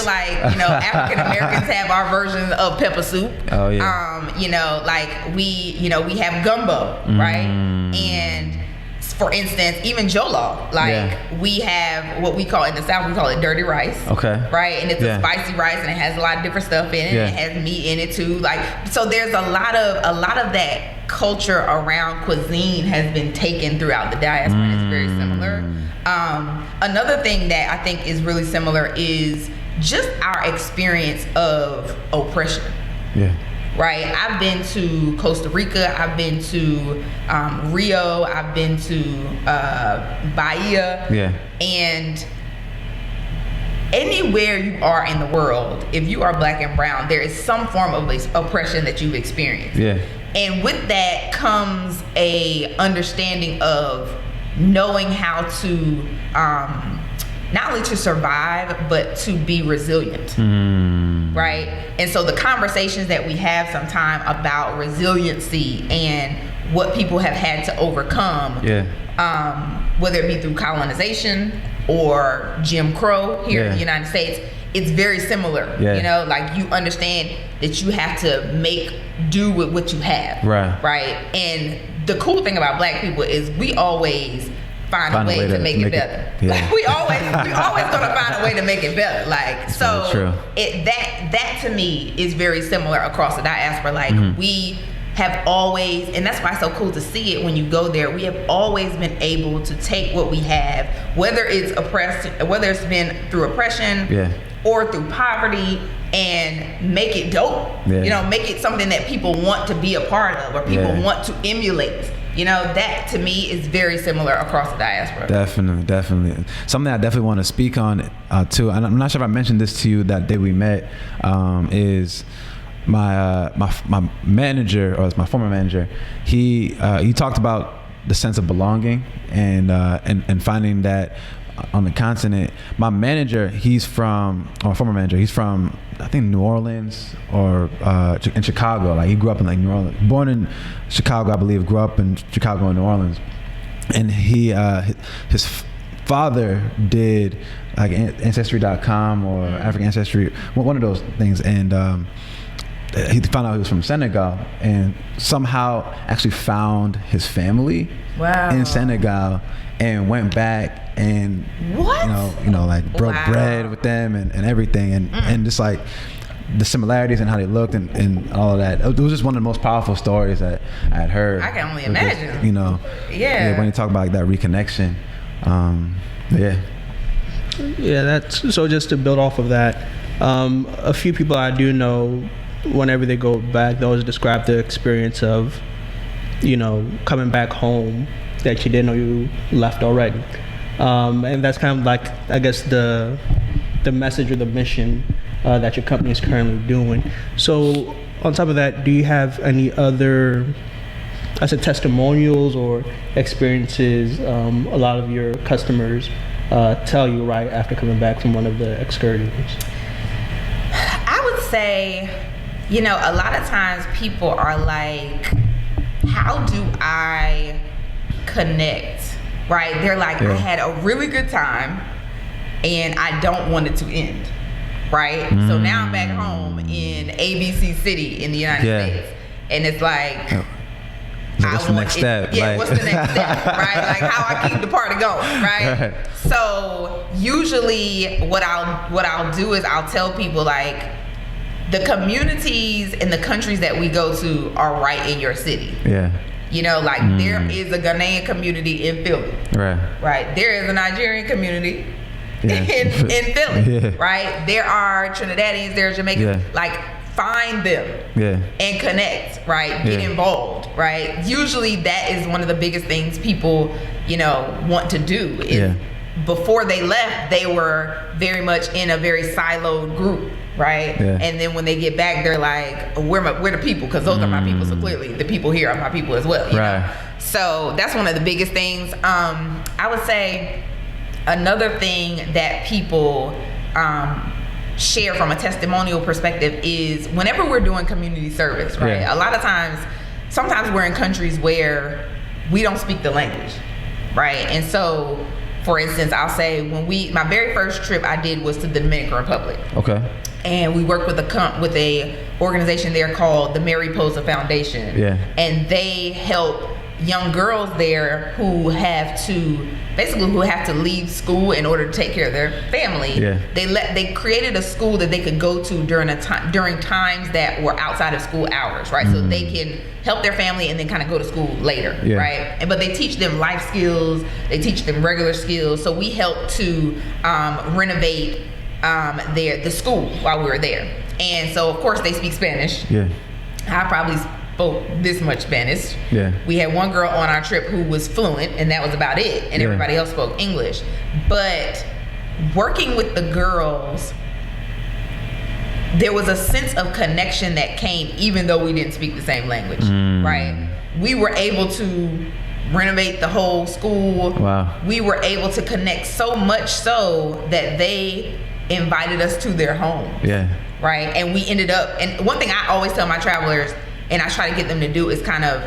like you know, African Americans have our versions of pepper soup. Oh yeah. You know, like we have gumbo, right? And for instance, even Jollof, like we have what we call in the South, we call it dirty rice. Okay. Right, and it's a spicy rice, and it has a lot of different stuff in it. Yeah. It has meat in it too. Like, so there's a lot of that culture around cuisine has been taken throughout the diaspora, and it's very similar. Another thing that I think is really similar is just our experience of oppression. Yeah. Right, I've been to Costa Rica, I've been to Rio, I've been to Bahia, and anywhere you are in the world, if you are black and brown, there is some form of oppression that you've experienced. Yeah. And with that comes a understanding of knowing how to not only to survive, but to be resilient. Right? And so the conversations that we have sometimes about resiliency and what people have had to overcome, whether it be through colonization or Jim Crow here in the United States, it's very similar. You know, like you understand that you have to make do with what you have. Right? And the cool thing about black people is we always find a way to make it better. Like we always gonna find a way to make it better. Like, so that to me is very similar across the diaspora. Like we have always, and that's why it's so cool to see it when you go there. We have always been able to take what we have, whether it's been through oppression or through poverty, and make it dope. You know, make it something that people want to be a part of, or people want to emulate. You know, that to me is very similar across the diaspora. Definitely. Something I definitely want to speak on too, and I'm not sure if I mentioned this to you that day we met, is my manager, or my former manager. He talked about the sense of belonging and finding that on the continent. My former manager, he's from I think New Orleans or in Chicago. Like he grew up in like New Orleans, born in Chicago, I believe, grew up in Chicago and New Orleans. And he his father did like Ancestry.com or African Ancestry, one of those things, and he found out he was from Senegal, and somehow actually found his family in Senegal and went back and you know like broke bread with them and everything, and just like the similarities and how they looked and all of that. It was just one of the most powerful stories that I had heard. I can only imagine. Just, you know, when you talk about like that reconnection, that's so. Just to build off of that, a few people I do know, whenever they go back, they always describe the experience of, you know, coming back home that you didn't know you left already. And that's kind of like, I guess, the message or the mission that your company is currently doing. So on top of that, do you have any other, testimonials or experiences a lot of your customers tell you right after coming back from one of the excursions? I would say, you know, a lot of times people are like, how do I connect? Right? They're like, I had a really good time and I don't want it to end. Right? So now I'm back home in ABC City in the United States. And it's like, what's the next step? What's the next step? Right? Like how I keep the party going, right? So usually what I'll do is I'll tell people like, the communities and the countries that we go to are right in your city. You know, like there is a Ghanaian community in Philly. Right. There is a Nigerian community in Philly. Right. There are Trinidadians, there are Jamaicans. Like find them and connect. Right. Get involved. Right. Usually that is one of the biggest things people, you know, want to do. Is before they left, they were very much in a very siloed group. Right? And then when they get back, they're like, we're the people, because those are my people. So clearly the people here are my people as well. You know? So that's one of the biggest things. I would say another thing that people share from a testimonial perspective is whenever we're doing community service, right? Yeah. A lot of times, sometimes we're in countries where we don't speak the language, right? And so, for instance, I'll say my very first trip I did was to the Dominican Republic. Okay. And we worked with a organization there called the Mariposa Foundation. Yeah. And they help young girls there who have to leave school in order to take care of their family. Yeah. They created a school that they could go to during times that were outside of school hours, right? So they can help their family and then kind of go to school later, Yeah. right? But they teach them life skills, they teach them regular skills. So we helped to renovate the school while we were there. And so of course they speak Spanish. Yeah. I probably spoke this much Spanish. Yeah. We had one girl on our trip who was fluent, and that was about it. And Yeah. everybody else spoke English. But working with the girls, there was a sense of connection that came even though we didn't speak the same language, right? We were able to renovate the whole school. Wow. We were able to connect so much so that they invited us to their homes. Yeah. Right? And we ended up, and one thing I always tell my travelers, and I try to get them to do, is kind of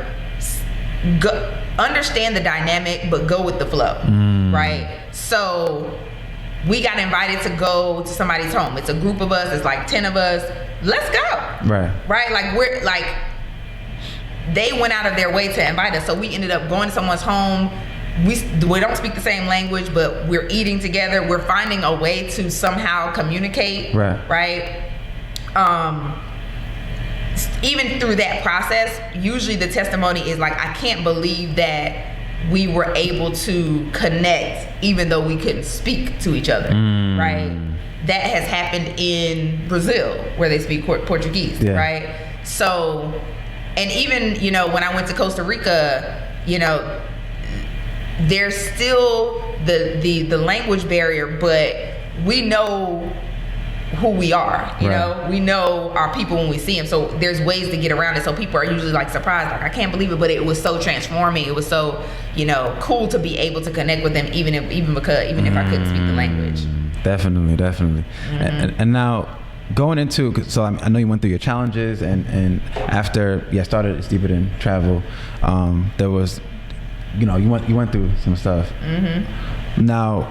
understand the dynamic, but go with the flow. Right? So we got invited to go to somebody's home. It's a group of us, it's like 10 of us. Let's go. Right. Right? They went out of their way to invite us. So we ended up going to someone's home. We don't speak the same language, but we're eating together. We're finding a way to somehow communicate. Right? Even through that process, usually the testimony is like, I can't believe that we were able to connect even though we couldn't speak to each other. Right? That has happened in Brazil where they speak Portuguese. Yeah. Right? So, and even, when I went to Costa Rica, there's still the language barrier, but we know who we are, you know, we know our people when we see them. So there's ways to get around it. So people are usually like surprised, like, I can't believe it, but it was so transforming. It was so, cool to be able to connect with them, even if I couldn't speak the language. Definitely. And now going into, so I know you went through your challenges, and after started It's Deeper Than Travel, there was, you went through some stuff. Now,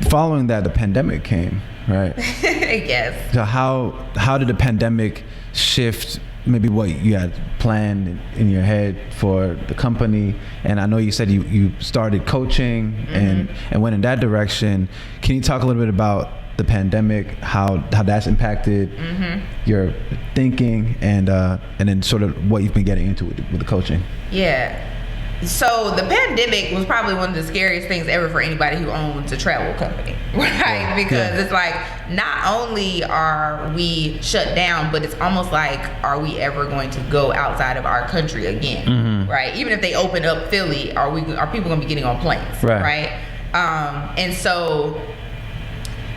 following that, the pandemic came, right? Yes. So how did the pandemic shift maybe what you had planned in your head for the company? And I know you said you started coaching and went in that direction. Can you talk a little bit about the pandemic, how that's impacted your thinking, and then sort of what you've been getting into with the coaching? Yeah. So the pandemic was probably one of the scariest things ever for anybody who owns a travel company, right? Because it's like, not only are we shut down, but it's almost like, are we ever going to go outside of our country again, right? Even if they open up Philly, are people going to be getting on planes, right? And so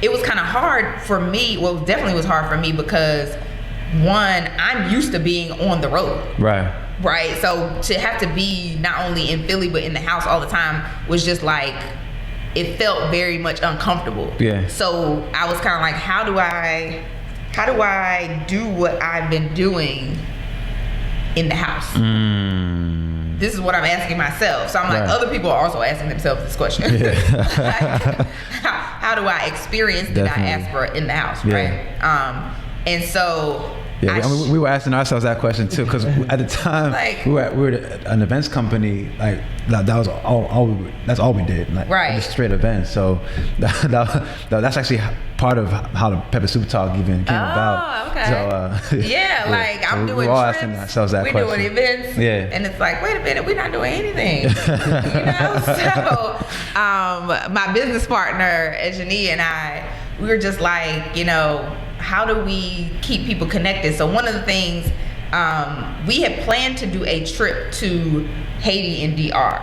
it was kind of hard for me. Well, it definitely was hard for me because, one, I'm used to being on the road, right? So to have to be not only in Philly but in the house all the time was just like, it felt very much uncomfortable. So I was kind of like, how do I do what I've been doing in the house? This is what I'm asking myself. So I'm like, other people are also asking themselves this question. How do I experience the diaspora in the house, right? And so we were asking ourselves that question too, because at the time we were an events company. Like that was that's all we did, just straight events. So that's actually part of how the Pepper Soup Talk even came about. Okay. So I'm doing all trips. asking ourselves that we're question. doing events. And it's like, wait a minute, we're not doing anything. So my business partner, Janie, and I, we were just like, how do we keep people connected? So one of the things, we had planned to do a trip to Haiti and DR.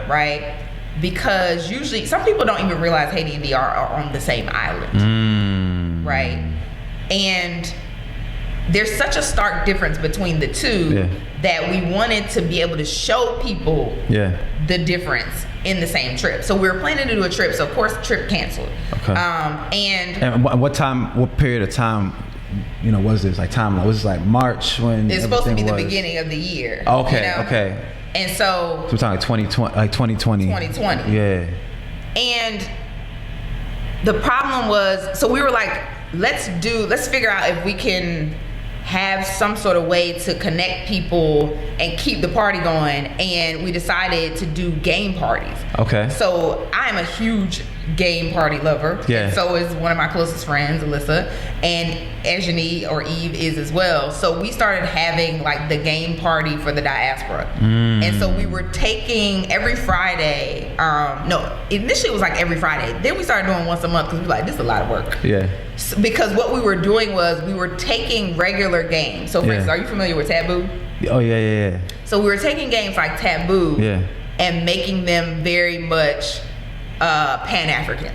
Right? Because usually, some people don't even realize Haiti and DR are on the same island. Right? And there's such a stark difference between the two that we wanted to be able to show people the difference in the same trip. So we were planning to do a trip, so of course the trip canceled. Okay. And what period of time, was this? Like timeline? Was this like March when it's supposed to be the beginning of the year? Okay, okay. And so we're talking 2020, like 2020. 2020. Yeah. And the problem was, so we were like, let's figure out if we can have some sort of way to connect people and keep the party going. And we decided to do game parties. Okay. So I'm a huge game party lover. Yeah. And so is one of my closest friends, Alyssa, and Journey or Eve is as well. So we started having like the game party for the diaspora. And so we were taking every Friday. Initially it was like every Friday. Then we started doing once a month because we were like, this is a lot of work. Yeah. So, because what we were doing was we were taking regular games. So for instance, are you familiar with Taboo? Oh yeah. So we were taking games like Taboo and making them very much Pan-African,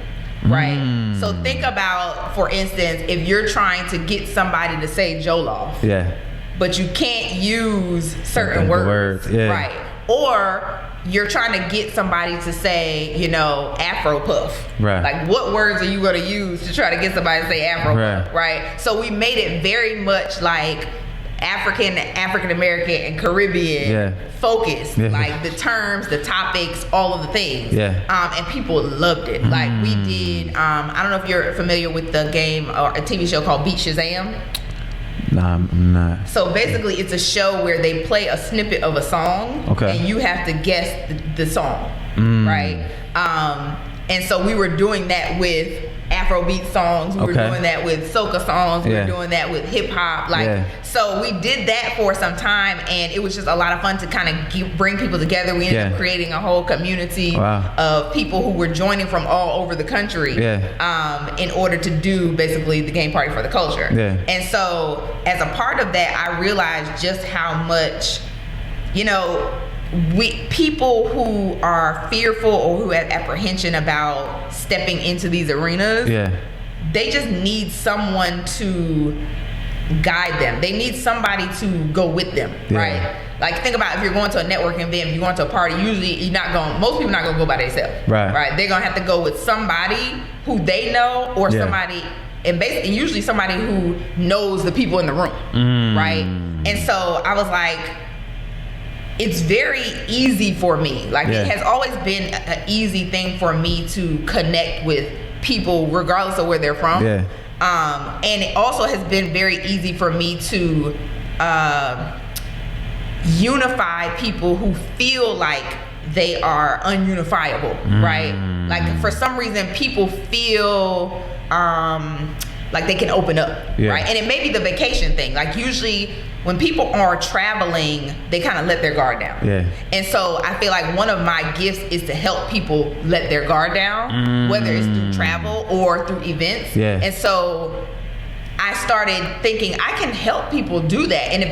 right? So think about, for instance, if you're trying to get somebody to say Jollof, but you can't use certain words, right? Or you're trying to get somebody to say, Afro Puff. Right. Like, what words are you going to use to try to get somebody to say Afro Puff, right? So we made it very much like African American, and Caribbean focused, like the terms, the topics, all of the things. And people loved it. Like we did. I don't know if you're familiar with the game or a TV show called Beat Shazam. Nah, I'm not. So basically, it's a show where they play a snippet of a song, and you have to guess the song, right? And so we were doing that with Afrobeat songs. We were doing that with soca songs. We were doing that with hip hop. So we did that for some time, and it was just a lot of fun to kind of bring people together. We ended up creating a whole community of people who were joining from all over the country in order to do basically the game party for the culture. And so as a part of that, I realized just how much, people who are fearful or who have apprehension about stepping into these arenas, they just need someone to guide them. They need somebody to go with them, right? Like think about if you're going to a networking event, if you're going to a party, usually most people not gonna go by themselves, right? They're gonna have to go with somebody who they know or somebody, and usually somebody who knows the people in the room, right? And so I was like, it's very easy for me. Like it has always been an easy thing for me to connect with people regardless of where they're from. And it also has been very easy for me to unify people who feel like they are ununifiable, right? Like for some reason people feel like they can open up, right? And it may be the vacation thing. Like usually when people are traveling, they kind of let their guard down. And so I feel like one of my gifts is to help people let their guard down, whether it's through travel or through events. And so I started thinking I can help people do that. And if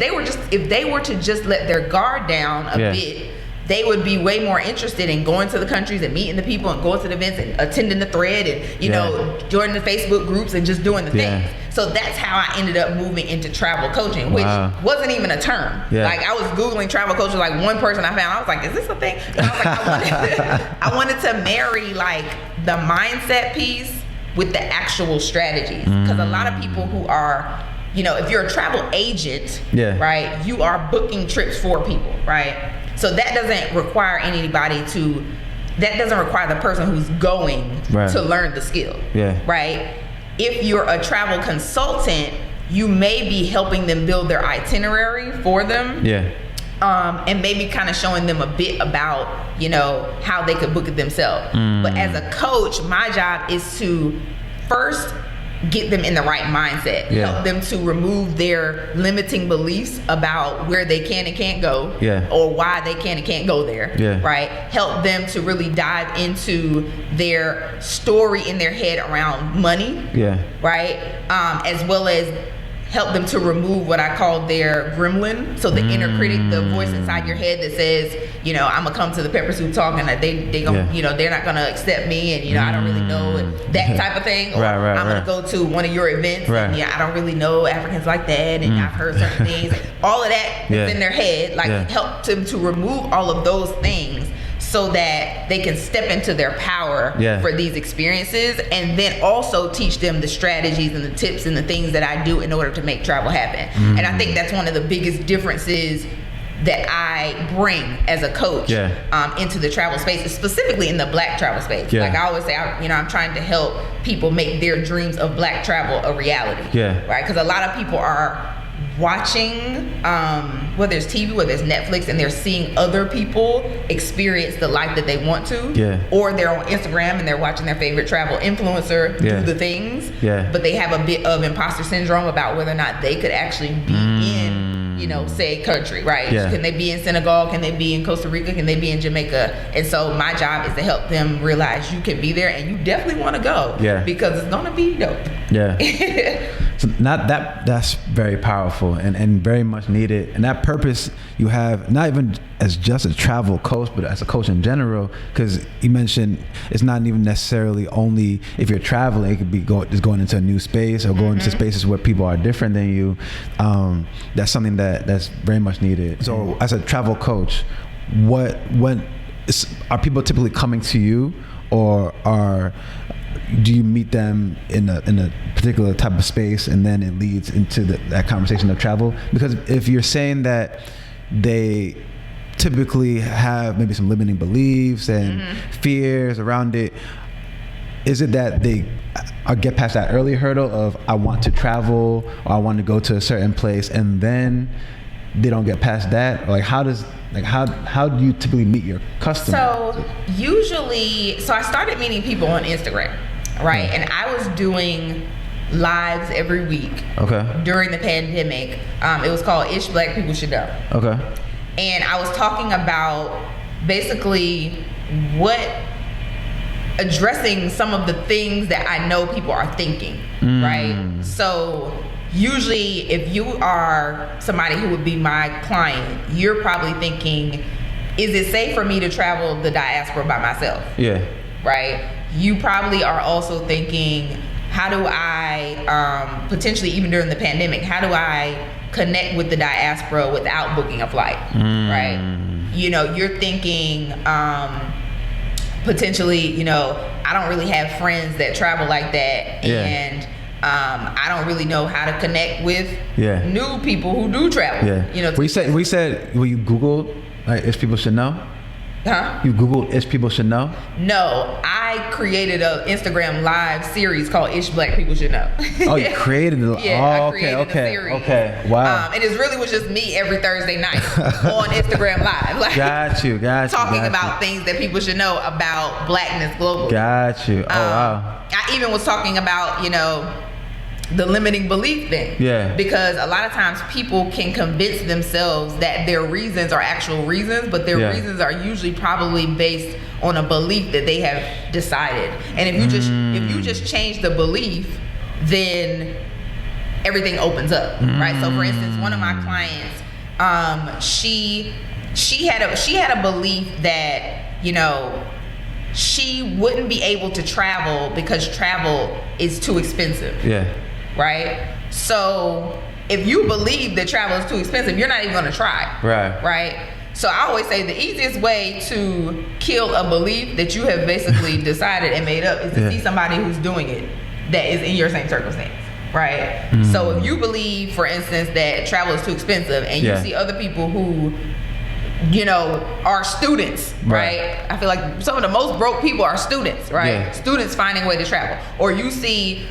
they were to just let their guard down a bit, they would be way more interested in going to the countries and meeting the people and going to the events and attending the thread and joining the Facebook groups and just doing the things. So that's how I ended up moving into travel coaching, which wasn't even a term. Like I was Googling travel coaching, like one person I found, I was like, is this a thing? And I was like, I wanted to marry like the mindset piece with the actual strategies. Because a lot of people who are, if you're a travel agent, right, you are booking trips for people, right? So that doesn't require that doesn't require the person who's going to learn the skill, right? If you're a travel consultant, you may be helping them build their itinerary for them. And maybe kind of showing them a bit about, how they could book it themselves. But as a coach, my job is to first get them in the right mindset, help them to remove their limiting beliefs about where they can and can't go, or why they can and can't go there, right? Help them to really dive into their story in their head around money, right? As well as help them to remove what I call their gremlin. So the inner critic, the voice inside your head that says, you know, I'm gonna come to the Pepper Soup Talk and that they gonna, you know, they're not gonna accept me, and, you know, I don't really know, and that type of thing. Or I'm gonna go to one of your events and I don't really know Africans like that, and I've heard certain things. All of that is in their head. Like help them to remove all of those things so that they can step into their power for these experiences, and then also teach them the strategies and the tips and the things that I do in order to make travel happen. And I think that's one of the biggest differences that I bring as a coach into the travel space, specifically in the Black travel space. Like I always say, I'm trying to help people make their dreams of Black travel a reality. Right? Because a lot of people are watching, whether it's TV, whether it's Netflix, and they're seeing other people experience the life that they want to, or they're on Instagram and they're watching their favorite travel influencer do the things, but they have a bit of imposter syndrome about whether or not they could actually be in, you know, say country, right? Can they be in Senegal? Can they be in Costa Rica? Can they be in Jamaica? And so my job is to help them realize you can be there, and you definitely want to go, because it's gonna be dope. So that's very powerful and very much needed. And that purpose you have, not even as just a travel coach, but as a coach in general, because you mentioned it's not even necessarily only if you're traveling, it could be just going into a new space or going into spaces where people are different than you. That's something that's very much needed. So as a travel coach, are people typically coming to you, or do you meet them in a particular type of space and then it leads into that conversation of travel? Because if you're saying that they typically have maybe some limiting beliefs and fears around it, is it that they get past that early hurdle of I want to travel or I want to go to a certain place, and then they don't get past that? Or like how do you typically meet your customers? So usually, I started meeting people on Instagram, right? And I was doing lives every week during the pandemic. It was called Ish Black People Should Know. And I was talking about basically addressing some of the things that I know people are thinking, right? So usually if you are somebody who would be my client, you're probably thinking, is it safe for me to travel the diaspora by myself? Right? You probably are also thinking, how do I, potentially even during the pandemic, how do I connect with the diaspora without booking a flight, right? You know, you're thinking, potentially, you know, I don't really have friends that travel like that, and I don't really know how to connect with new people who do travel. You know, we said well, you Googled if people should know. You Googled Ish People Should Know? No, I created an Instagram live series called Ish Black People Should Know. Oh, you created it? I created a series. Wow. And it really was just me every Thursday night on Instagram live. Like, got you. Talking about things that people should know about Blackness globally. Got you. Wow. I even was talking about, you know, the limiting belief thing. Because a lot of times people can convince themselves that their reasons are actual reasons, but their reasons are usually probably based on a belief that they have decided. And if you just change the belief, then everything opens up, right? So for instance, one of my clients, she had a belief that, you know, she wouldn't be able to travel because travel is too expensive. Right? So if you believe that travel is too expensive, you're not even gonna try. Right? So I always say the easiest way to kill a belief that you have basically decided and made up is to see somebody who's doing it that is in your same circumstance. Right? So if you believe, for instance, that travel is too expensive, and you see other people who, you know, are students, right? I feel like some of the most broke people are students, right? Students finding a way to travel. Or you see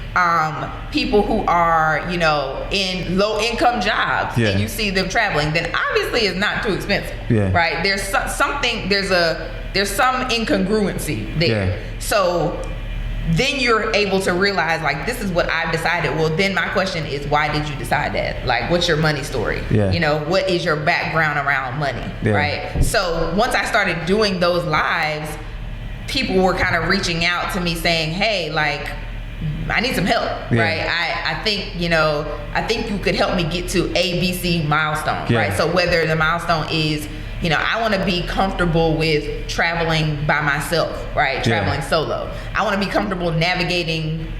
people who are, you know, in low income jobs, and you see them traveling, then obviously it's not too expensive, right? There's there's some incongruency there. So then you're able to realize, like, this is what I've decided. Well, then my question is, why did you decide that? Like, what's your money story? You know, what is your background around money, right? So once I started doing those lives, people were kind of reaching out to me saying, hey, like, I need some help, right? I think, I think you could help me get to A, B, C milestone, right? So whether the milestone is, I want to be comfortable with traveling by myself, right? Traveling solo. I want to be comfortable navigating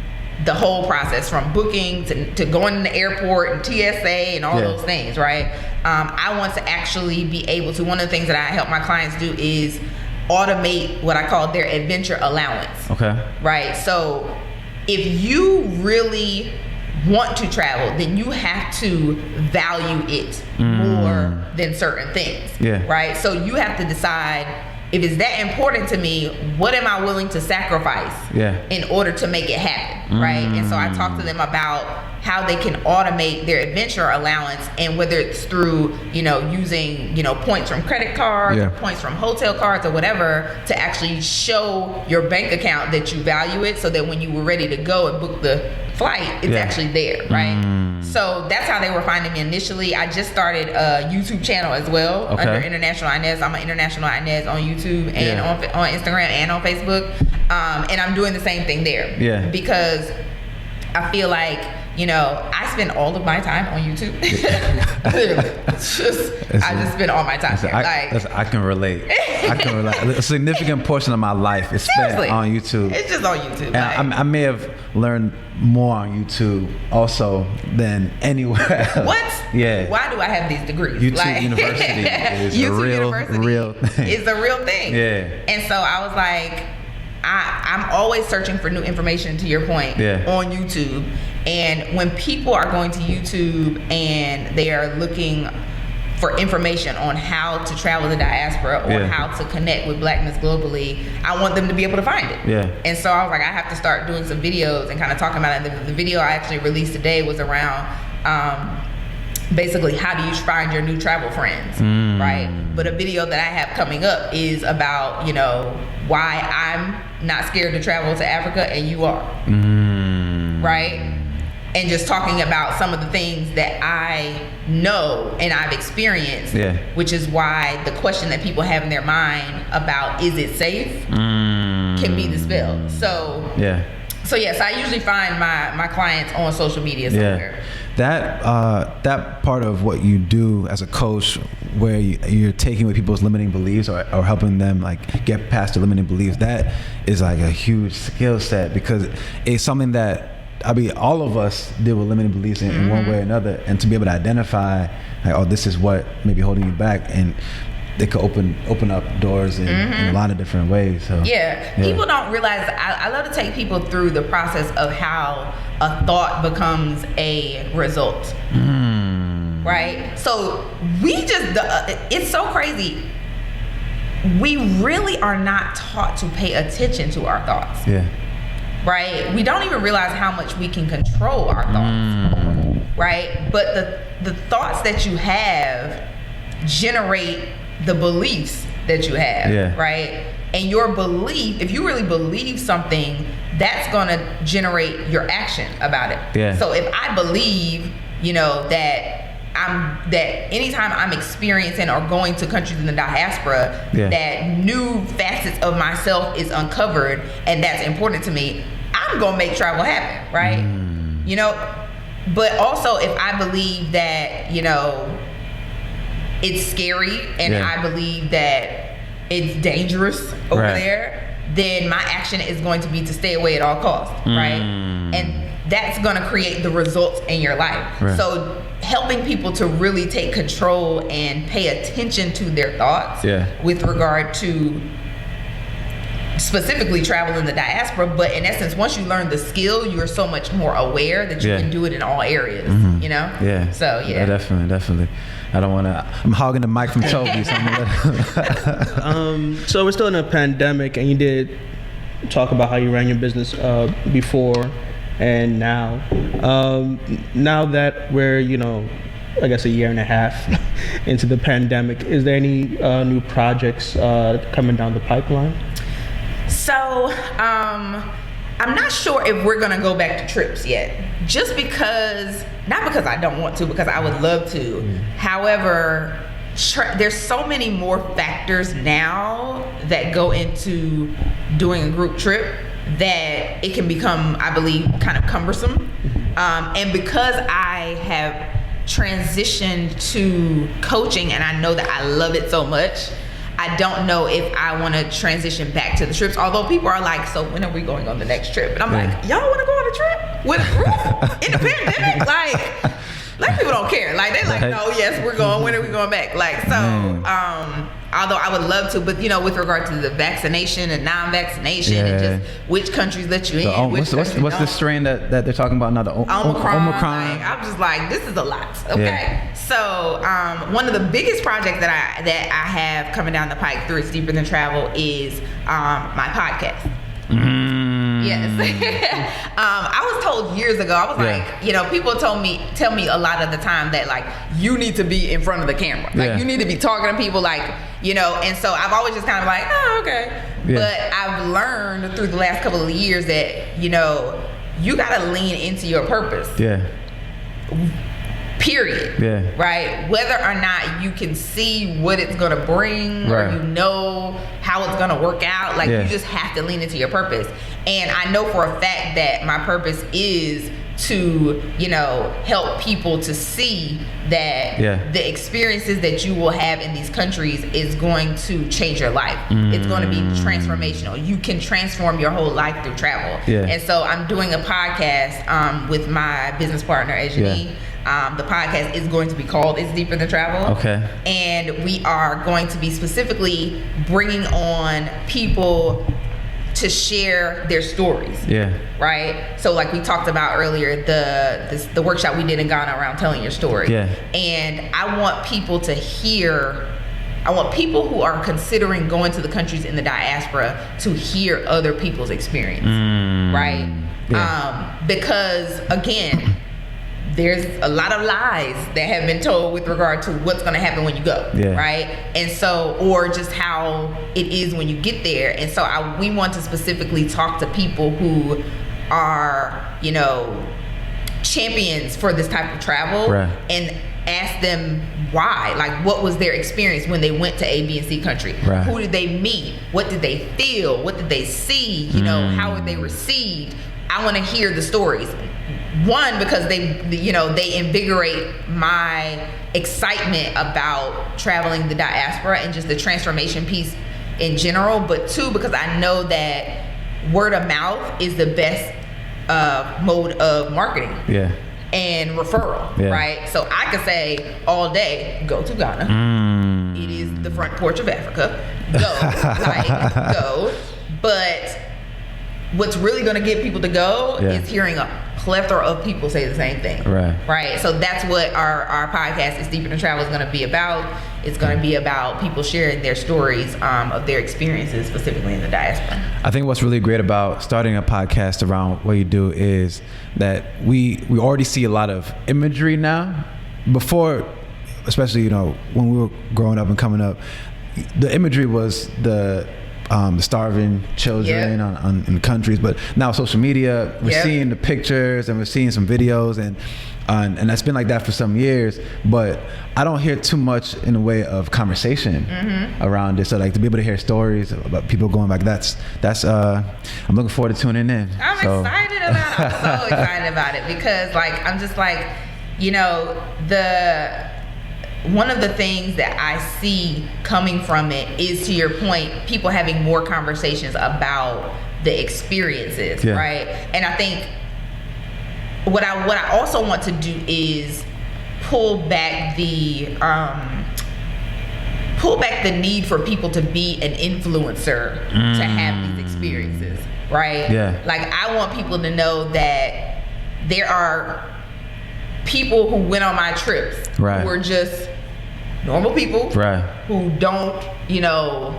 the whole process from booking to going to the airport and TSA and all those things, right? I want to actually be able to, one of the things that I help my clients do is automate what I call their adventure allowance. Okay. Right? So if you really want to travel, then you have to value it more than certain things. Right? So you have to decide, if it's that important to me, what am I willing to sacrifice in order to make it happen, right? And so I talk to them about how they can automate their adventure allowance, and whether it's through, using, points from credit cards or points from hotel cards or whatever, to actually show your bank account that you value it, so that when you were ready to go and book the flight, it's actually there, right? So that's how they were finding me initially. I just started a YouTube channel as well under International Inez. I'm an International Inez on YouTube and on Instagram and on Facebook. And I'm doing the same thing there. Because I feel like, I spend all of my time on YouTube. I just spend all my time there. I can relate. A significant portion of my life is spent on YouTube. It's just on YouTube. And I may have learned more on YouTube also than anywhere else. What? Yeah. Why do I have these degrees? YouTube University is a real thing. It's a real thing. Yeah. And so I was like, I'm always searching for new information, to your point, on YouTube. And when people are going to YouTube and they are looking for information on how to travel the diaspora or how to connect with Blackness globally, I want them to be able to find it. And so I was like, I have to start doing some videos and kind of talking about it. The video I actually released today was around basically, how do you find your new travel friends, right? But a video that I have coming up is about, why I'm not scared to travel to Africa and you are, right? And just talking about some of the things that I know and I've experienced, which is why the question that people have in their mind about, is it safe, can be dispelled. So yes, I usually find my clients on social media somewhere. That part of what you do as a coach, where you're taking with people's limiting beliefs or helping them like get past their limiting beliefs, that is like a huge skill set, because it's something that, all of us deal with limiting beliefs in one way or another, and to be able to identify like, oh, this is what may be holding you back, and they could open up doors in a lot of different ways. So people don't realize. I love to take people through the process of how a thought becomes a result. Right? So it's so crazy. We really are not taught to pay attention to our thoughts. Right? We don't even realize how much we can control our thoughts. Right? But the thoughts that you have generate the beliefs that you have, right? And your belief, if you really believe something, that's gonna generate your action about it. So if I believe, that anytime I'm experiencing or going to countries in the diaspora, that new facets of myself is uncovered, and that's important to me, I'm gonna make travel happen, right? But also if I believe that, it's scary and I believe that it's dangerous over there, then my action is going to be to stay away at all costs, right? And that's going to create the results in your life. So helping people to really take control and pay attention to their thoughts with regard to specifically travel in the diaspora, but in essence, once you learn the skill, you are so much more aware that you can do it in all areas, So definitely. I don't want to. I'm hogging the mic from Toby. So we're still in a pandemic, and you did talk about how you ran your business before and now. Now that we're, I guess a year and a half into the pandemic, is there any new projects coming down the pipeline? So, I'm not sure if we're gonna go back to trips yet. Just because, not because I don't want to, because I would love to. However, there's so many more factors now that go into doing a group trip that it can become, I believe, kind of cumbersome. And because I have transitioned to coaching and I know that I love it so much, I don't know if I want to transition back to the trips. Although people are like, so when are we going on the next trip? And I'm like, y'all want to go on a trip with a group in the pandemic? Like, black people don't care. Like, they're like, no, yes, we're going. When are we going back? Like, so, although I would love to, but you know, with regard to the vaccination and non-vaccination and just which countries let you in. What's the strain that they're talking about now? The Omicron. Like, I'm just like, this is a lot. Okay. Yeah. So one of the biggest projects that I have coming down the pike through It's Deeper Than Travel is my podcast. Yes. I was told years ago, I was like, you know, people tell me a lot of the time that like, you need to be in front of the camera. Like you need to be talking to people, like, you know, and so I've always just kind of like, oh, okay. Yeah. But I've learned through the last couple of years that, you know, you got to lean into your purpose. Yeah. Period. Yeah. Right? Whether or not you can see what it's going to bring or you know how it's going to work out, like you just have to lean into your purpose. And I know for a fact that my purpose is to, you know, help people to see that the experiences that you will have in these countries is going to change your life. It's going to be transformational. You can transform your whole life through travel. Yeah. And so I'm doing a podcast with my business partner, a.k.a. The podcast is going to be called It's Deeper Than Travel. Okay. And we are going to be specifically bringing on people to share their stories. Yeah. Right? So like we talked about earlier, the workshop we did in Ghana around telling your story. Yeah. And I want people to hear, I want people who are considering going to the countries in the diaspora to hear other people's experience. Right? Yeah. Because again, there's a lot of lies that have been told with regard to what's going to happen when you go, right? And so, or just how it is when you get there. And so we want to specifically talk to people who are, you know, champions for this type of travel and ask them why, like what was their experience when they went to A, B, and C country? Who did they meet? What did they feel? What did they see? You know, how were they received? I want to hear the stories. One, because they invigorate my excitement about traveling the diaspora and just the transformation piece in general. But two, because I know that word of mouth is the best mode of marketing and referral, right? So I could say all day, go to Ghana. It is the front porch of Africa. Go, go. But what's really going to get people to go is hearing a plethora of people say the same thing. Right. So that's what our podcast It's Deeper Than Travel is going to be about. It's going to be about people sharing their stories of their experiences, specifically in the diaspora. I think what's really great about starting a podcast around what you do is that we already see a lot of imagery now. Before, especially, you know, when we were growing up and coming up, the imagery was the starving children in countries, but now social media, we're seeing the pictures and we're seeing some videos, and that's been like that for some years. But I don't hear too much in the way of conversation around it. So like to be able to hear stories about people going back, that's I'm looking forward to tuning in. I'm excited about it. I'm so excited about it because like I'm just like, you know, one of the things that I see coming from it is, to your point, people having more conversations about the experiences, right? And I think what I also want to do is pull back the need for people to be an influencer to have these experiences, right? Yeah. Like I want people to know that there are people who went on my trips who are just normal people who don't, you know,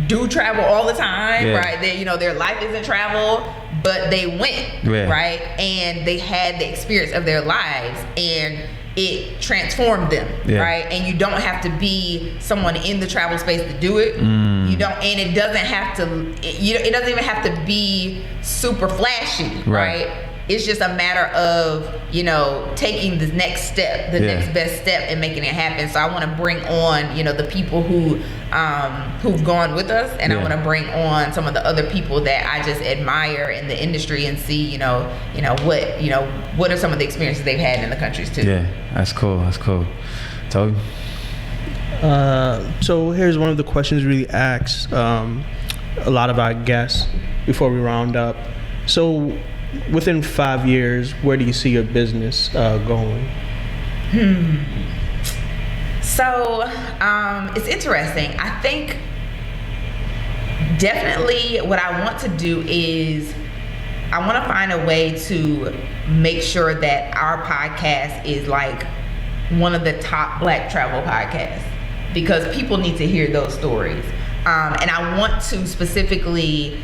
do travel all the time, right? They, you know, their life isn't travel, but they went, right? And they had the experience of their lives and it transformed them, right? And you don't have to be someone in the travel space to do it. You don't, and it doesn't have to, it doesn't even have to be super flashy, right? it's just a matter of, you know, taking the next step, the next best step, and making it happen. So I want to bring on, you know, the people who've gone with us, and I want to bring on some of the other people that I just admire in the industry and see, what are some of the experiences they've had in the countries too. Yeah, that's cool. Toby? So here's one of the questions we really ask a lot of our guests before we round up. So within 5 years, where do you see your business going? So it's interesting. I think definitely what I want to do is I want to find a way to make sure that our podcast is like one of the top Black travel podcasts, because people need to hear those stories. And I want to specifically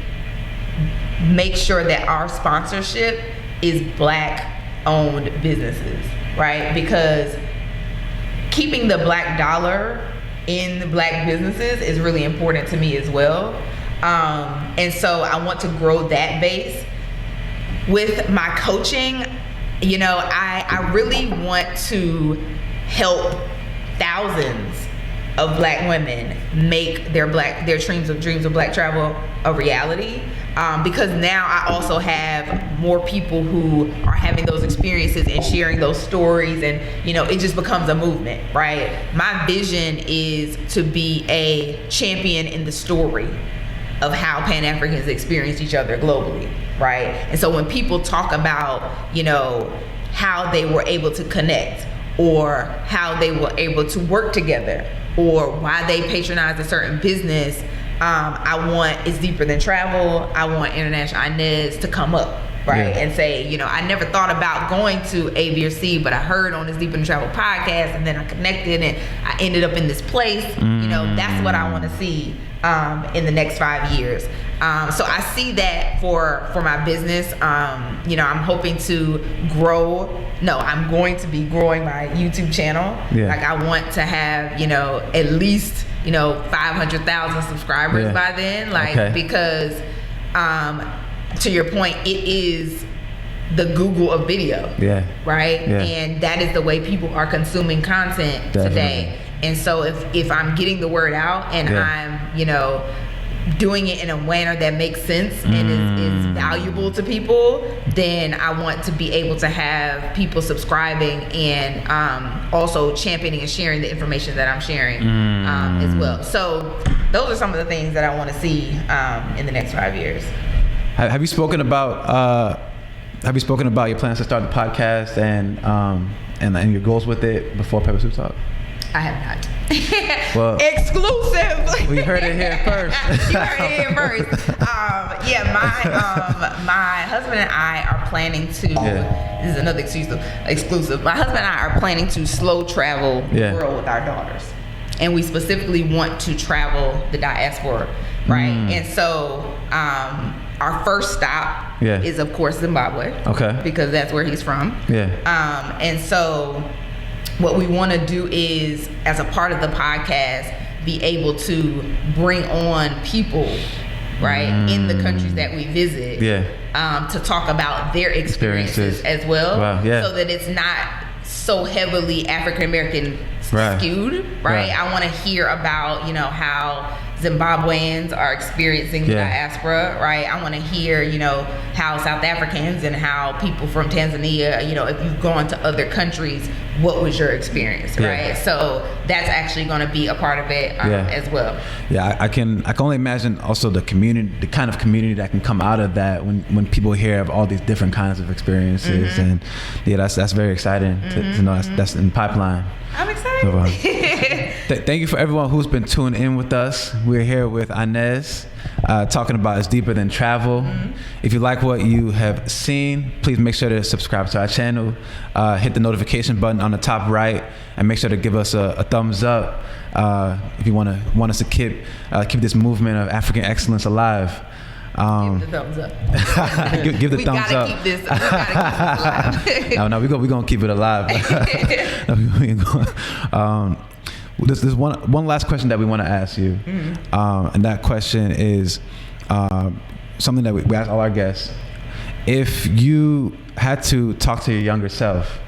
make sure that our sponsorship is Black owned businesses, right? Because keeping the Black dollar in the Black businesses is really important to me as well. And so I want to grow that base. With my coaching, you know, I really want to help thousands of Black women make their dreams of Black travel a reality. Because now I also have more people who are having those experiences and sharing those stories, and you know, it just becomes a movement, right? My vision is to be a champion in the story of how Pan-Africans experience each other globally, right? And so when people talk about, you know, how they were able to connect, or how they were able to work together, or why they patronize a certain business, I want It's Deeper Than Travel, I want International Inez to come up, right? And say, you know, I never thought about going to A, B, or C, but I heard on this Deeper Than Travel podcast, and then I connected, and I ended up in this place. You know, that's what I want to see in the next 5 years. So I see that for my business. You know, I'm hoping to I'm going to be growing my YouTube channel. Like I want to have, you know, at least, you know, 500,000 subscribers by then. Like, because to your point, it is the Google of video. Right? And that is the way people are consuming content today. And so if I'm getting the word out, and I'm, you know, doing it in a manner that makes sense and is valuable to people, then I want to be able to have people subscribing and also championing and sharing the information that I'm sharing as well. So those are some of the things that I want to see in the next 5 years. Have you spoken about your plans to start the podcast and your goals with it before Pepper Soup Talk? I have not. Well, exclusive. We heard it here first. You heard it here first. My husband and I are planning to. This is another exclusive. My husband and I are planning to slow travel the world with our daughters, and we specifically want to travel the diaspora, right? And so, our first stop is of course Zimbabwe. Because that's where he's from. And so, what we want to do is, as a part of the podcast, be able to bring on people, right, in the countries that we visit, to talk about their experiences as well, so that it's not so heavily African American skewed, right? I want to hear about, you know, how Zimbabweans are experiencing the diaspora, right? I want to hear, you know, how South Africans and how people from Tanzania, you know, if you've gone to other countries, what was your experience, right? So that's actually going to be a part of it as well. I can only imagine also the community, the kind of community that can come out of that when people hear of all these different kinds of experiences, and that's very exciting to know that's in the pipeline. I'm excited. So, thank you for everyone who's been tuning in with us. We're here with Inez, talking about It's Deeper Than Travel. If you like what you have seen, please make sure to subscribe to our channel, hit the notification button on the top right, and make sure to give us a thumbs up if you want us to keep this movement of African excellence alive. Give the thumbs up. give the thumbs up. We gotta keep this alive. No, we're gonna keep it alive. There's one last question that we want to ask you, and that question is something that we ask all our guests. if you had to talk to your younger self,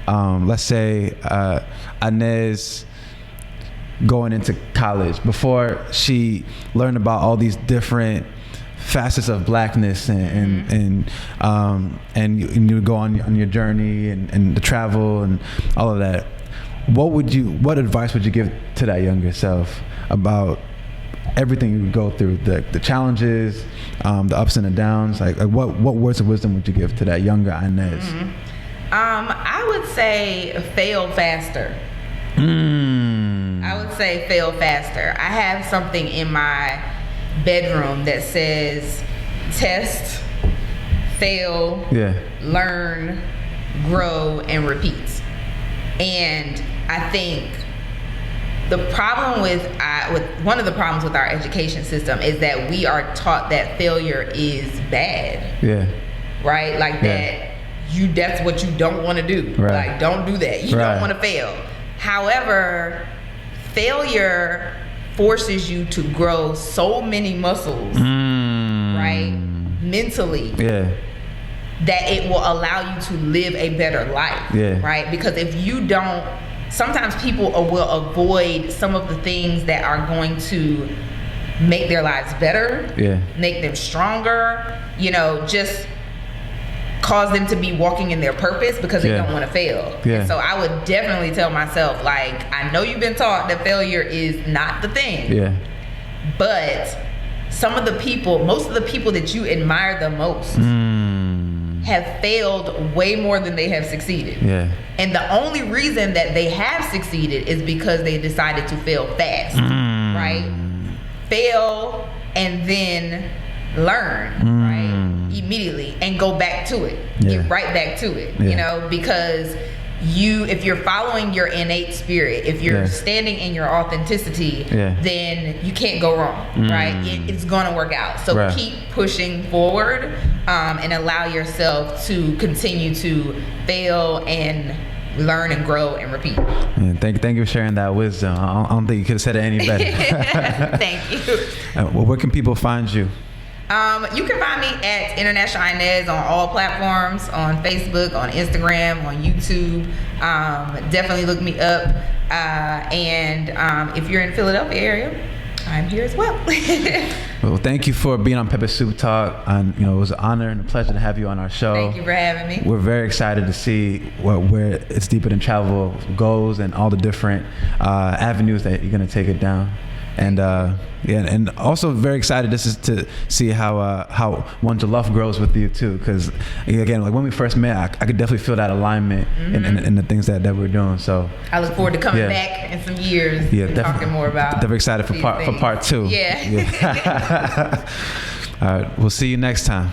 let's say Inez going into college, before she learned about all these different facets of blackness and you go on your journey and the travel and all of that, what advice would you give to that younger self about everything you go through, the challenges, the ups and the downs? Like what words of wisdom would you give to that younger Inez? I would say fail faster. I would say fail faster. I have something in my bedroom that says test, fail, learn, grow, and repeat. And I think the problem with one of the problems with our education system is that we are taught that failure is bad. Yeah. Right? Like that's what you don't want to do. Right. Like, don't do that. You don't want to fail. However, failure forces you to grow so many muscles, right? Mentally. Yeah. That it will allow you to live a better life. Yeah. Right? Because if you don't, sometimes people will avoid some of the things that are going to make their lives better, make them stronger, just cause them to be walking in their purpose because they don't want to fail. Yeah. So I would definitely tell myself, like, I know you've been taught that failure is not the thing. Yeah. But most of the people that you admire the most have failed way more than they have succeeded. Yeah. And the only reason that they have succeeded is because they decided to fail fast. Right? Fail and then learn, right? Immediately, and go back to it. Get right back to it. Because if you're following your innate spirit, if you're standing in your authenticity, then you can't go wrong, right? It's gonna work out. So keep pushing forward, and allow yourself to continue to fail and learn and grow and repeat. Yeah, thank you for sharing that wisdom. I don't think you could have said it any better. Thank you. Well, where can people find you? You can find me at International Inez on all platforms, on Facebook, on Instagram, on YouTube. Definitely look me up. And if you're in the Philadelphia area, I'm here as well. Well, thank you for being on Pepper Soup Talk. It was an honor and a pleasure to have you on our show. Thank you for having me. We're very excited to see where It's Deeper Than Travel goes and all the different avenues that you're going to take it down. And and also very excited to see how one Jollof grows with you too, because again, like when we first met, I could definitely feel that alignment in the things that we're doing. So I look forward to coming back in some years, and talking more about. Definitely excited for part 2. Yeah. All right, we'll see you next time.